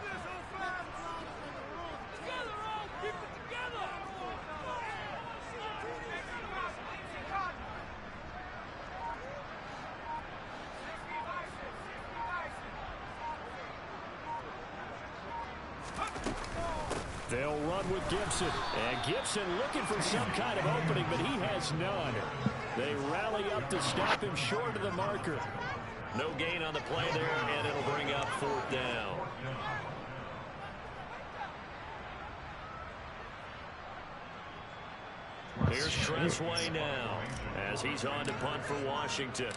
They'll run with Gibson. And Gibson looking for some kind of opening, but he has none. They rally up to stop him short of the marker. No gain on the play there, and it'll bring up 4th down. Here's Trent's Way now as he's on to punt for Washington.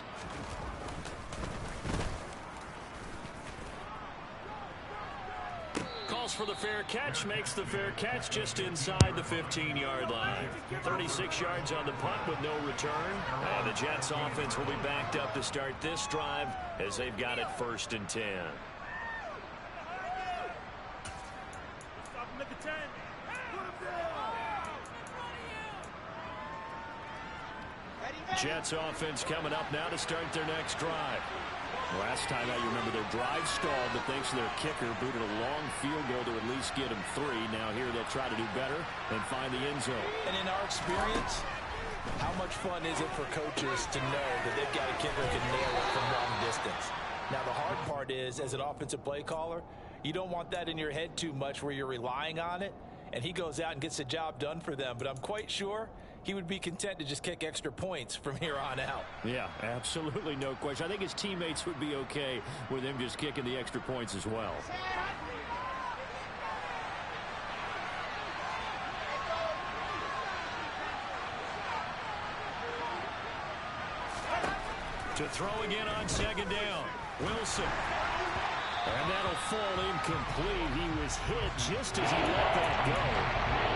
Calls for the fair catch, makes the fair catch just inside the 15-yard line. 36 yards on the punt with no return. And the Jets offense will be backed up to start this drive as they've got it 1st and 10. Jets offense coming up now to start their next drive. Last time I remember their drive stalled, but thanks to their kicker, booted a long field goal to at least get them 3. Now here they'll try to do better and find the end zone. And in our experience, how much fun is it for coaches to know that they've got a kicker who can nail it from long distance? Now the hard part is, as an offensive play caller, you don't want that in your head too much where you're relying on it, and he goes out and gets the job done for them. But I'm quite sure he would be content to just kick extra points from here on out. Yeah, absolutely no question. I think his teammates would be okay with him just kicking the extra points as well. To throw again on 2nd down. Wilson. And that'll fall incomplete. He was hit just as he let that go.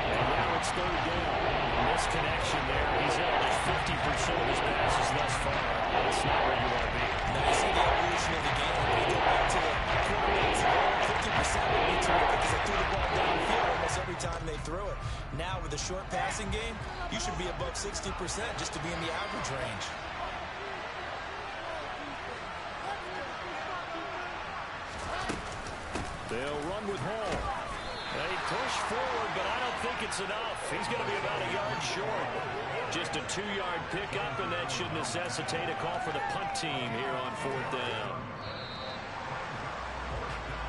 And now it's 3rd down. Misconnection there. He's hit almost 50% of his passes thus far. That's not where you want to be. Now you see the evolution of the game. When you go back to the quarterbacks, 50% would be terrific because they threw the ball downfield almost every time they threw it. Now with the short passing game, you should be above 60% just to be in the average range. They'll run with Hall. They push forward, but I don't think it's enough. He's going to be about a yard short. Just a 2-yard pickup, and that should necessitate a call for the punt team here on 4th down.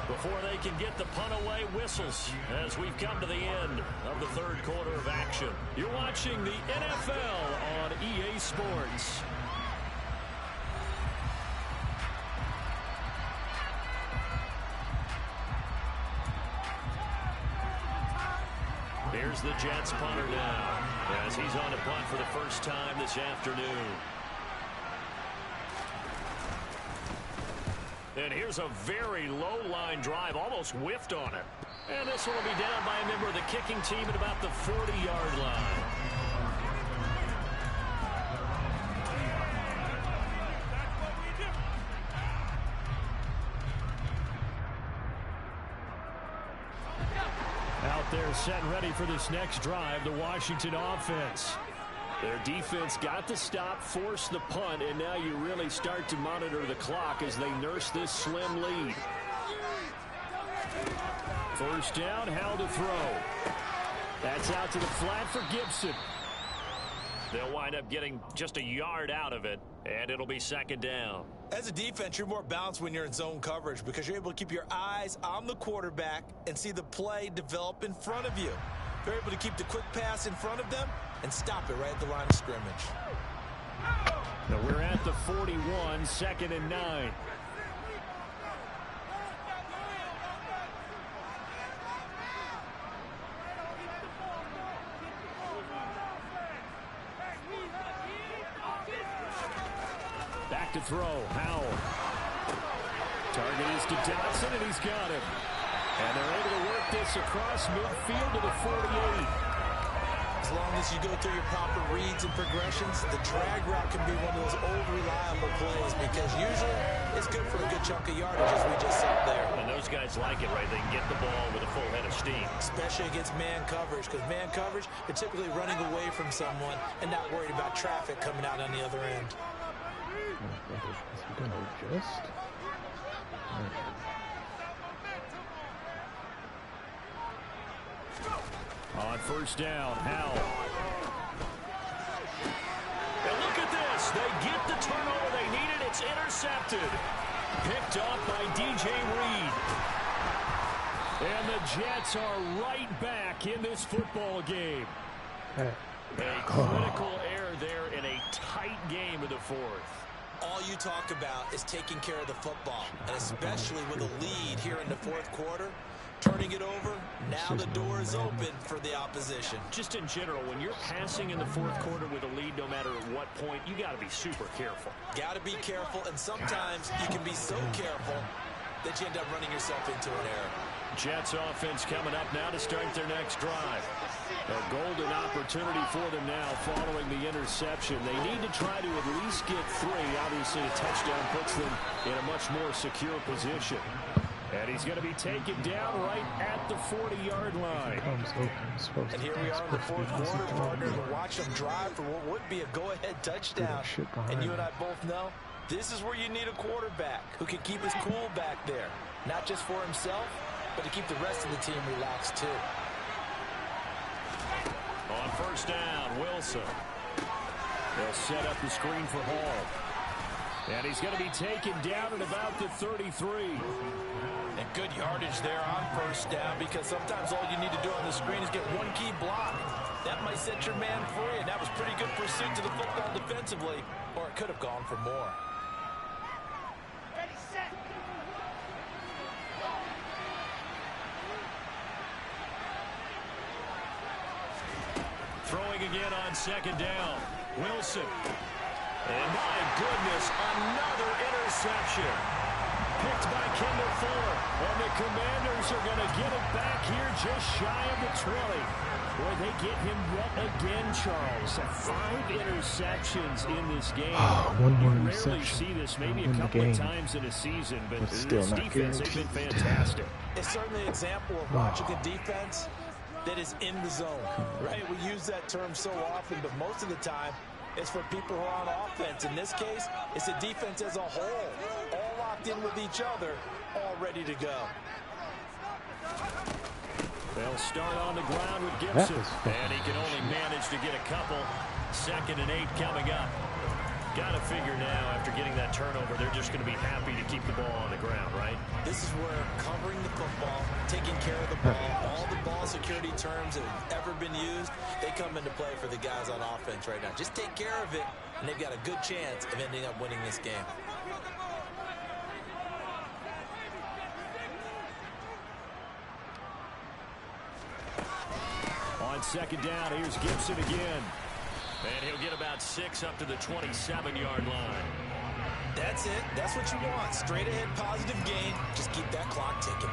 Before they can get the punt away, whistles as we've come to the end of the 3rd quarter of action. You're watching the NFL on EA Sports. Here's the Jets punter now as he's on a punt for the first time this afternoon. And here's a very low line drive, almost whiffed on it. And this one will be down by a member of the kicking team at about the 40-yard line. Out there set and ready for this next drive, the Washington offense. Their defense got the stop, forced the punt, and now you really start to monitor the clock as they nurse this slim lead. 1st down, Howell to throw. That's out to the flat for Gibson. They'll wind up getting just a yard out of it, and it'll be 2nd down. As a defense, you're more balanced when you're in zone coverage because you're able to keep your eyes on the quarterback and see the play develop in front of you. They're able to keep the quick pass in front of them and stop it right at the line of scrimmage. Now we're at the 41, 2nd and 9. Back to throw, Howell. Target is to Dotson, and he's got him. And they're able to work this across midfield to the 48. As long as you go through your proper reads and progressions, the drag route can be one of those old reliable plays because usually it's good for a good chunk of yardage as we just saw there. And those guys like it, right? They can get the ball with a full head of steam. Especially against man coverage because man coverage, they're typically running away from someone and not worried about traffic coming out on the other end. Is he going to adjust? On 1st down, Howell. And look at this. They get the turnover they needed. It's intercepted. Picked off by DJ Reed. And the Jets are right back in this football game. A critical error there in a tight game of the 4th. All you talk about is taking care of the football, and especially with a lead here in the 4th quarter, turning it over. Now the door is open for the opposition. Just in general, when you're passing in the fourth quarter with a lead, no matter at what point, you got to be super careful. Got to be careful, and sometimes you can be so careful that you end up running yourself into an error. Jets offense coming up now to start their next drive. A golden opportunity for them now following the interception. They need to try to at least get 3. Obviously, a touchdown puts them in a much more secure position. And he's going to be taken down right at the 40-yard line. And here we are in the fourth quarter, partner, to watch them drive for what would be a go-ahead touchdown. And you and I both know this is where you need a quarterback who can keep his cool back there. Not just for himself, but to keep the rest of the team relaxed too. On first down, Wilson. They'll set up the screen for Hall. And he's going to be taken down at about the 33. And good yardage there on first down, because sometimes all you need to do on the screen is get one key block. That might set your man free, and that was pretty good pursuit to the football defensively, or it could have gone for more. Ready, set. Throwing again on second down. Wilson. And my goodness, another interception. Picked by Kendall Fuller. And the Commanders are going to get it back here just shy of the 20. Boy, they get him yet again, Charles. 5 interceptions in this game. One more you interception. rarely see this, maybe a couple of times in a season, but this defense has been fantastic. It's certainly an example of watching a defense that is in the zone, right? We use that term so often, but most of the time, it's for people who are on offense. In this case, it's a defense as a whole, all locked in with each other, all ready to go. They'll start on the ground with Gibson, and he can only manage to get a couple. 2nd and 8 coming up. Got to figure now, after getting that turnover, they're just going to be happy to keep the ball on the ground, right? This is where covering the football, taking care of the ball, all the ball security terms that have ever been used, they come into play for the guys on offense right now. Just take care of it, and they've got a good chance of ending up winning this game. On second down, here's Gibson again. And he'll get about 6 up to the 27-yard line. That's it. That's what you want. Straight ahead, positive gain. Just keep that clock ticking.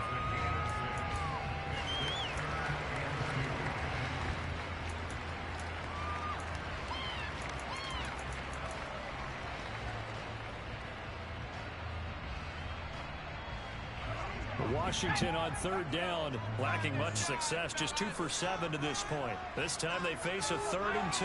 Washington on third down, lacking much success, just 2 for 7 to this point. This time they face a 3rd and 2.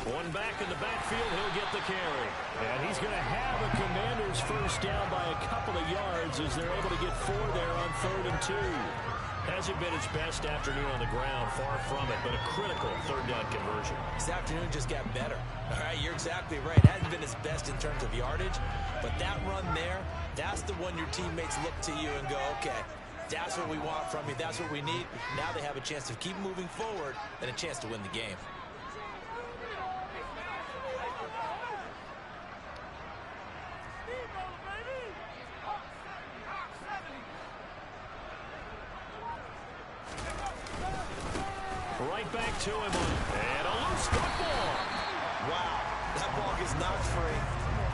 One back in the backfield, he'll get the carry. And he's going to have a Commanders first down by a couple of yards as they're able to get 4 there on 3rd and 2. Hasn't been his best afternoon on the ground, far from it, but a critical 3rd down conversion. This afternoon just got better. All right, you're exactly right. Hasn't been his best in terms of yardage, but that run there, that's the one your teammates look to you and go, okay, that's what we want from you. That's what we need. Now they have a chance to keep moving forward and a chance to win the game. Right back to him, and a loose football. Wow, that ball gets knocked free,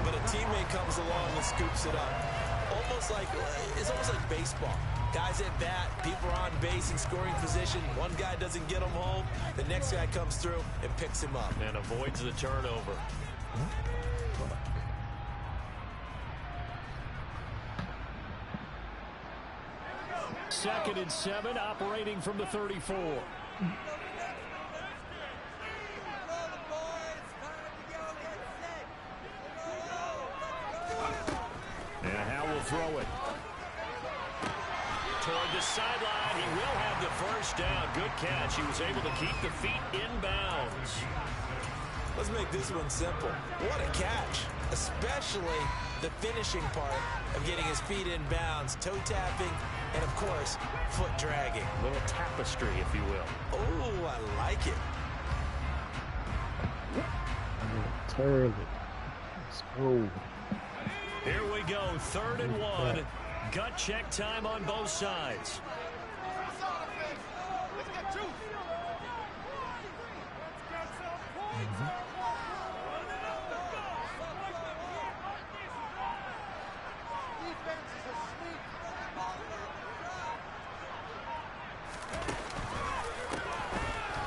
but a teammate comes along and scoops it up. It's almost like baseball. Guys at bat, people are on base in scoring position. One guy doesn't get him home, the next guy comes through and picks him up. And avoids the turnover. 2nd and 7, operating from the 34. And Howell will throw it. Toward the sideline, he will have the first down. Good catch. He was able to keep the feet inbounds. Let's make this one simple. What a catch, especially the finishing part of getting his feet in bounds, toe tapping and, of course, foot dragging. A little tapestry, if you will. Oh, I like it. Turn it. Let's go. Here we go, 3rd and 1. Gut check time on both sides.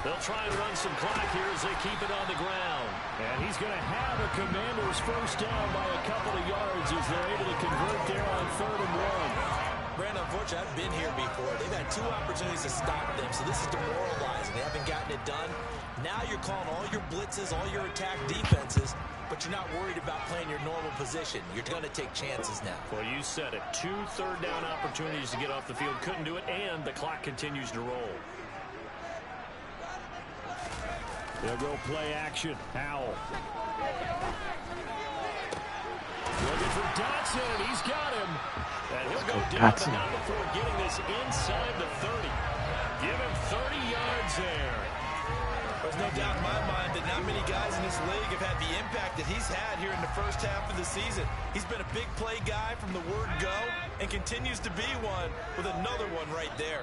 They'll try and run some clock here as they keep it on the ground. And he's going to have a Commanders first down by a couple of yards as they're able to convert there on 3rd and 1. Brandon, unfortunately, I've been here before. They've had 2 opportunities to stop them, so this is demoralizing. They haven't gotten it done. Now you're calling all your blitzes, all your attack defenses, but you're not worried about playing your normal position. You're going to take chances now. Well, you said it. 2 third-down opportunities to get off the field. Couldn't do it, and the clock continues to roll. They'll go play action. Howell. Looking for Dotson. He's got him. And he'll go down, but not before getting this inside the 30. Give him 30 yards there. There's no doubt in my mind that not many guys in this league have had the impact that he's had here in the first half of the season. He's been a big play guy from the word go and continues to be one with another one right there.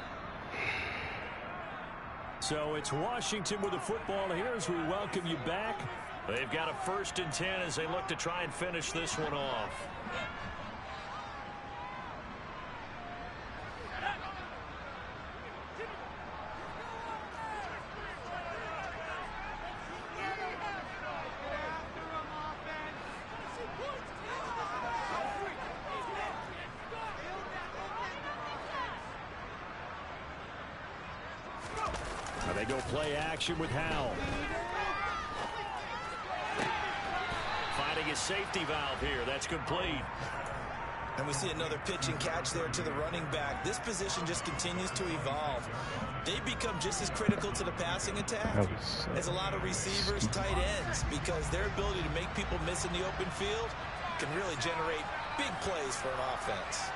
So it's Washington with the football here as we welcome you back. They've got a 1st and 10 as they look to try and finish this one off. They go play action with Howell. Finding his safety valve here. That's complete. And we see another pitch and catch there to the running back. This position just continues to evolve. They become just as critical to the passing attack as a lot of receivers, tight ends, because their ability to make people miss in the open field can really generate big plays for an offense.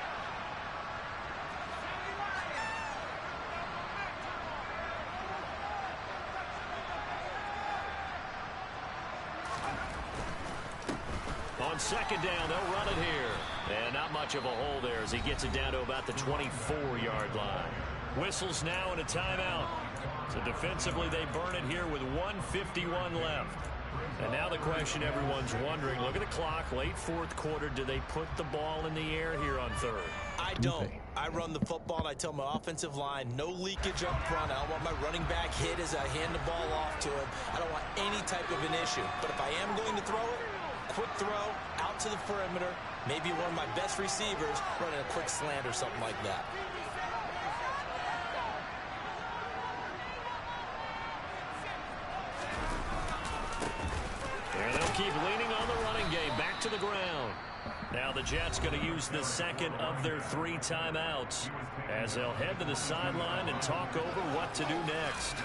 On 2nd down, they'll run it here. And not much of a hole there as he gets it down to about the 24-yard line. Whistles now and a timeout. So defensively, they burn it here with 1:51 left. And now the question everyone's wondering, look at the clock, late 4th quarter, do they put the ball in the air here on 3rd? I don't. I run the football, and I tell my offensive line, no leakage up front. I don't want my running back hit as I hand the ball off to him. I don't want any type of an issue. But if I am going to throw it, quick throw, out to the perimeter, maybe one of my best receivers running a quick slant or something like that. And they'll keep leaning on the running game, back to the ground. Now the Jets going to use the 2nd of their 3 timeouts as they'll head to the sideline and talk over what to do next.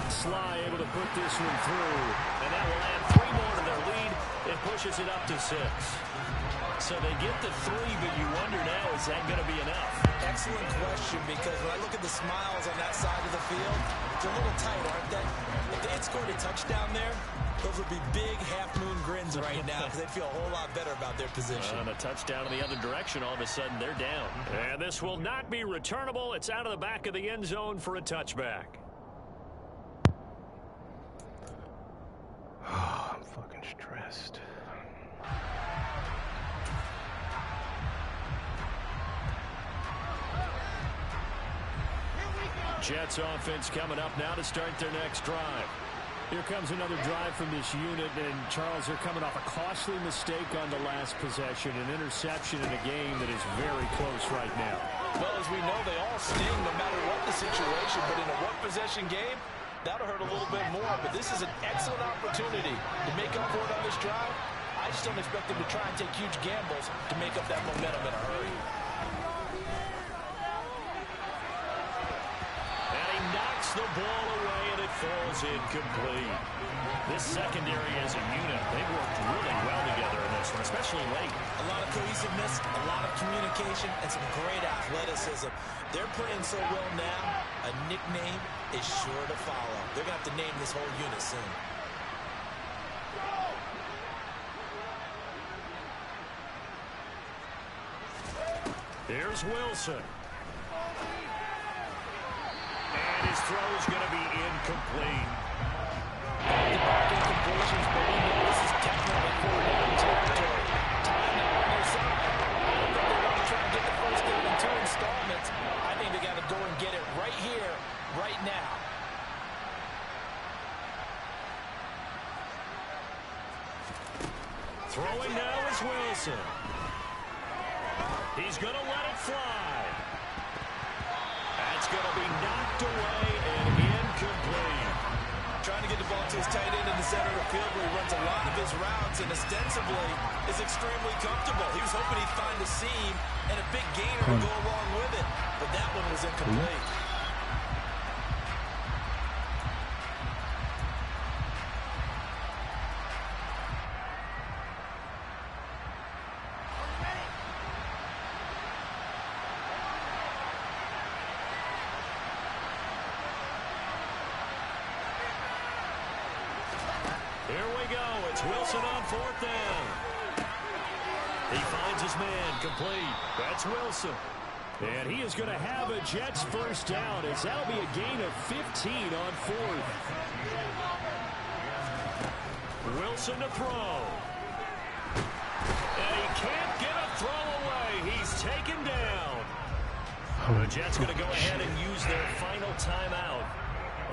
Sly able to put this one through, and that will add 3 more to their lead. It pushes it up to 6. So they get the 3, but you wonder now, is that going to be enough? Excellent question, because when I look at the smiles on that side of the field, they're a little tight, aren't they? If they had scored a touchdown there, those would be big half-moon grins right now because they'd feel a whole lot better about their position. And a touchdown in the other direction, all of a sudden they're down. And this will not be returnable. It's out of the back of the end zone for a touchback. Oh, I'm fucking stressed. Jets offense coming up now to start their next drive. Here comes another drive from this unit, and Charles, they're coming off a costly mistake on the last possession, an interception in a game that is very close right now. Well, as we know, they all sting no matter what the situation, but in a one-possession game, that'll hurt a little bit more, but this is an excellent opportunity to make up for it on this drive. I just don't expect them to try and take huge gambles to make up that momentum in a hurry. And he knocks the ball away, and it falls incomplete. This secondary as a unit, they've worked really well together in this one, especially late. A lot of cohesiveness, a lot of communication, and some great athleticism. They're playing so well now, a nickname is sure to follow. They're going to have to name this whole unit soon. Here's Wilson. And his throw's going to be incomplete. Back-to-back incompletions, but we know this is definitely fourth down territory. Time now on their side. I don't think they're going to try and get the first down in 2 installments. I think they got to go and get it right here, right now. Throwing now is Wilson. He's going to let it fly. That's going to be knocked away and incomplete. Trying to get the ball to his tight end in the center of the field where he runs a lot of his routes and ostensibly is extremely comfortable. He was hoping he'd find a seam and a big gainer to go along with it, but that one was incomplete. Here we go. It's Wilson on 4th down. He finds his man complete. That's Wilson. And he is going to have a Jets first down as that'll be a gain of 15 on 4th. Wilson to throw. And he can't get a throw away. He's taken down. The Jets going to go ahead and use their final timeout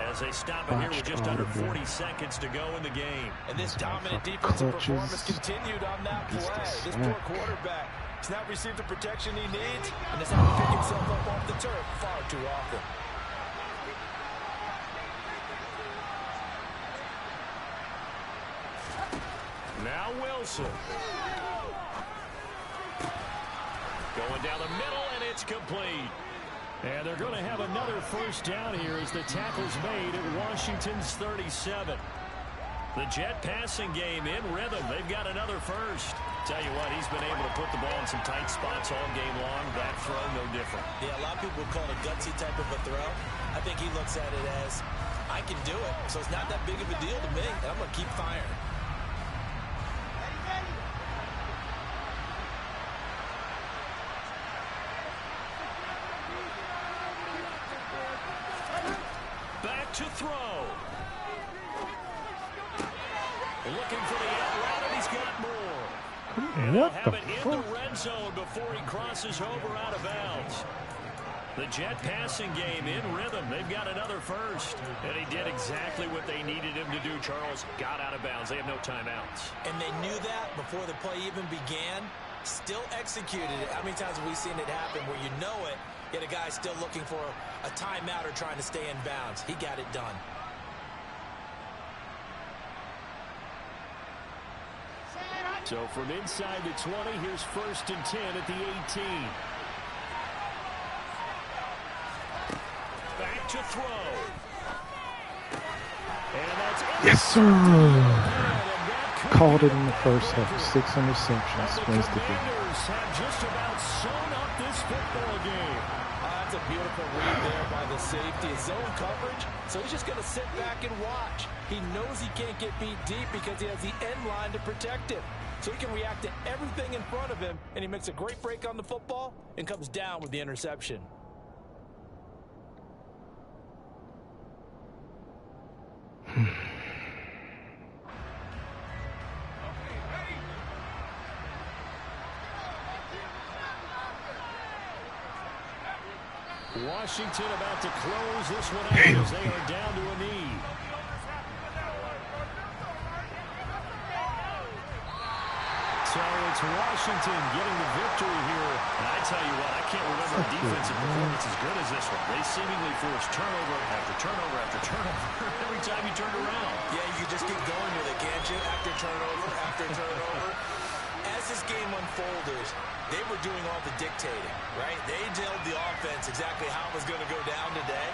as they stop it here with just under 40 seconds to go in the game. And this dominant defensive performance continued on that play. This poor quarterback has not received the protection he needs and has had to pick himself up off the turf far too often. Now Wilson. Going down the middle, and it's complete. And they're going to have another first down here as the tackle's made at Washington's 37. The Jet passing game in rhythm. They've got another first. Tell you what, he's been able to put the ball in some tight spots all game long. That throw, no different. Yeah, a lot of people call it a gutsy type of a throw. I think he looks at it as, I can do it. So it's not that big of a deal to me, and I'm going to keep firing. To throw. Looking for the out route, and he's got more. And what have the it in the red zone before he crosses over out of bounds. The Jet passing game in rhythm. They've got another first. And he did exactly what they needed him to do, Charles. Got out of bounds. They have no timeouts. And they knew that before the play even began. Still executed it. How many times have we seen it happen where you know it, yet a guy still looking for a timeout or trying to stay in bounds? He got it done. So from inside the 20, here's 1st and 10 at the 18. Back to throw. And that's yes, sir. Called it in the first half. 6 interceptions. Wins the game. Have just about sewn up this football game. That's a beautiful read there by the safety. His zone coverage, so he's just going to sit back and watch. He knows he can't get beat deep because he has the end line to protect him. So he can react to everything in front of him, and he makes a great break on the football and comes down with the interception. Washington about to close this one out as they are down to a knee. So it's Washington getting the victory here. And I tell you what, I can't remember a defensive performance as good as this one. They seemingly forced turnover after turnover after turnover every time you turned around. Yeah, you just keep going with it, can't you? After turnover, after turnover. As this game unfolded, they were doing all the dictating, right? They told the offense exactly how it was going to go down today.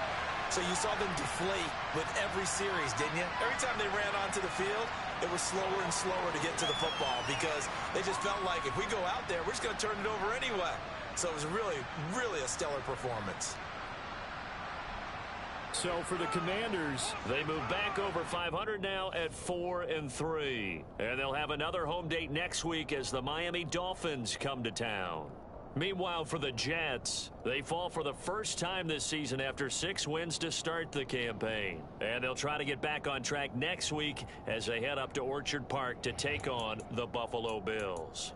So you saw them deflate with every series, didn't you? Every time they ran onto the field, it was slower and slower to get to the football because they just felt like if we go out there, we're just going to turn it over anyway. So it was really, really a stellar performance. So for the Commanders, they move back over 500 now at 4-3. And they'll have another home date next week as the Miami Dolphins come to town. Meanwhile, for the Jets, they fall for the first time this season after 6 wins to start the campaign. And they'll try to get back on track next week as they head up to Orchard Park to take on the Buffalo Bills.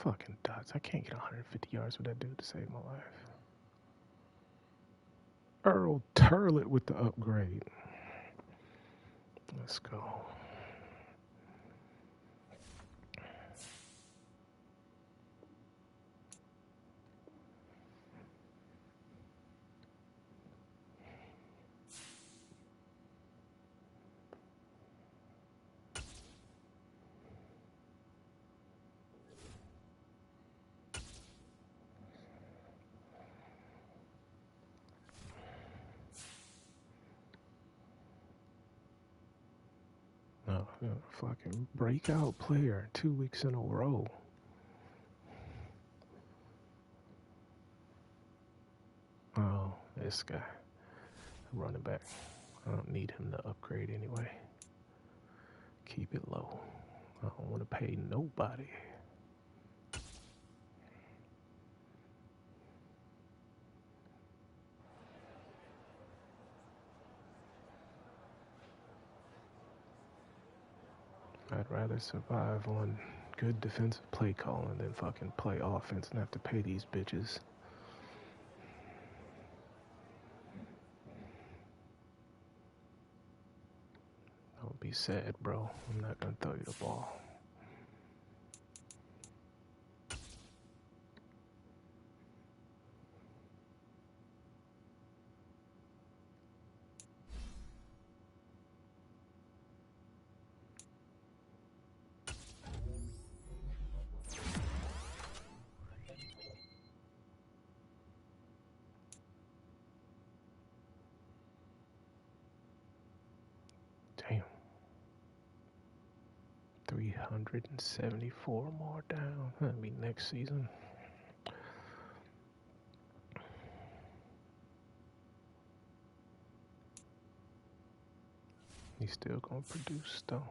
Fucking dots. I can't get 150 yards with that dude to save my life. Earl Turlet with the upgrade. Let's go. Fucking breakout player 2 weeks in a row. Oh, this guy. Running back. I don't need him to upgrade anyway. Keep it low. I don't want to pay nobody. I'd rather survive on good defensive play calling than fucking play offense and have to pay these bitches. Don't be sad, bro. I'm not gonna throw you the ball. Damn. 374 more down. That'll be next season. He's still gonna produce though.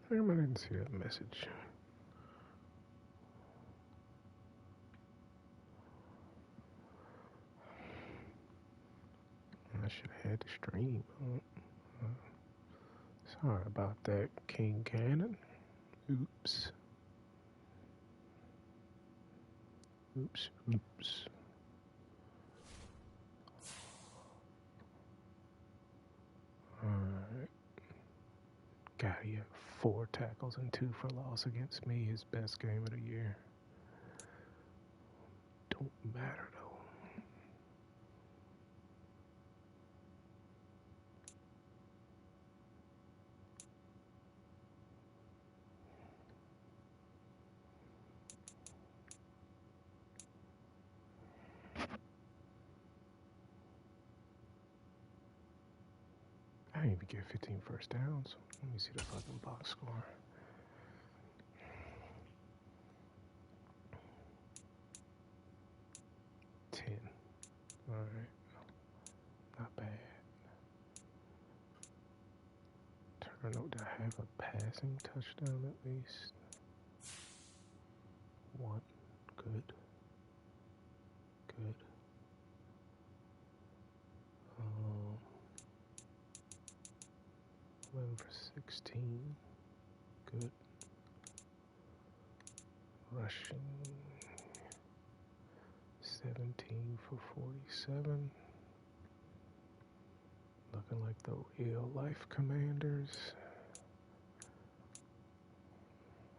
I didn't see that message. I should have had the stream. Sorry about that, King Cannon. Oops. Oops. Alright. God, he had 4 tackles and 2 for loss against me. His best game of the year. Don't matter though. I didn't even get 15 first downs. Let me see the fucking box score. 10. Alright. Not bad. Turn out to have a passing touchdown at least. 1. Good. Good. 11 for 16. Good. Rushing. 17 for 47. Looking like the real life Commanders.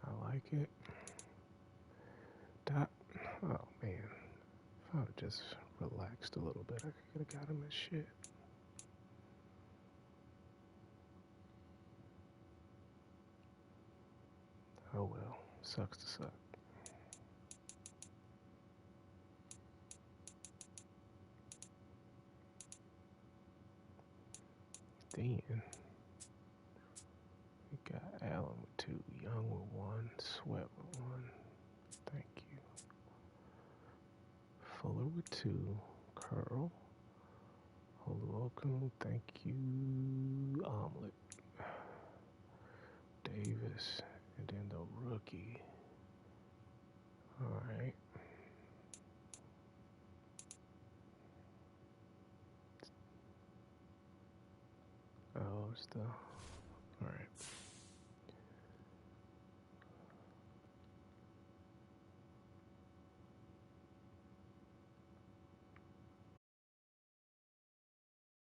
I like it. Oh man. If I would just relaxed a little bit, I could have got him this shit. Oh well. Sucks to suck. Then we got Allen with 2, Young with 1, Sweat with 1. Thank you. Fuller with 2, Curl. Oluokun, thank you. Omelet. Davis, and then the rookie. Alright. Oh, it's the... Alright.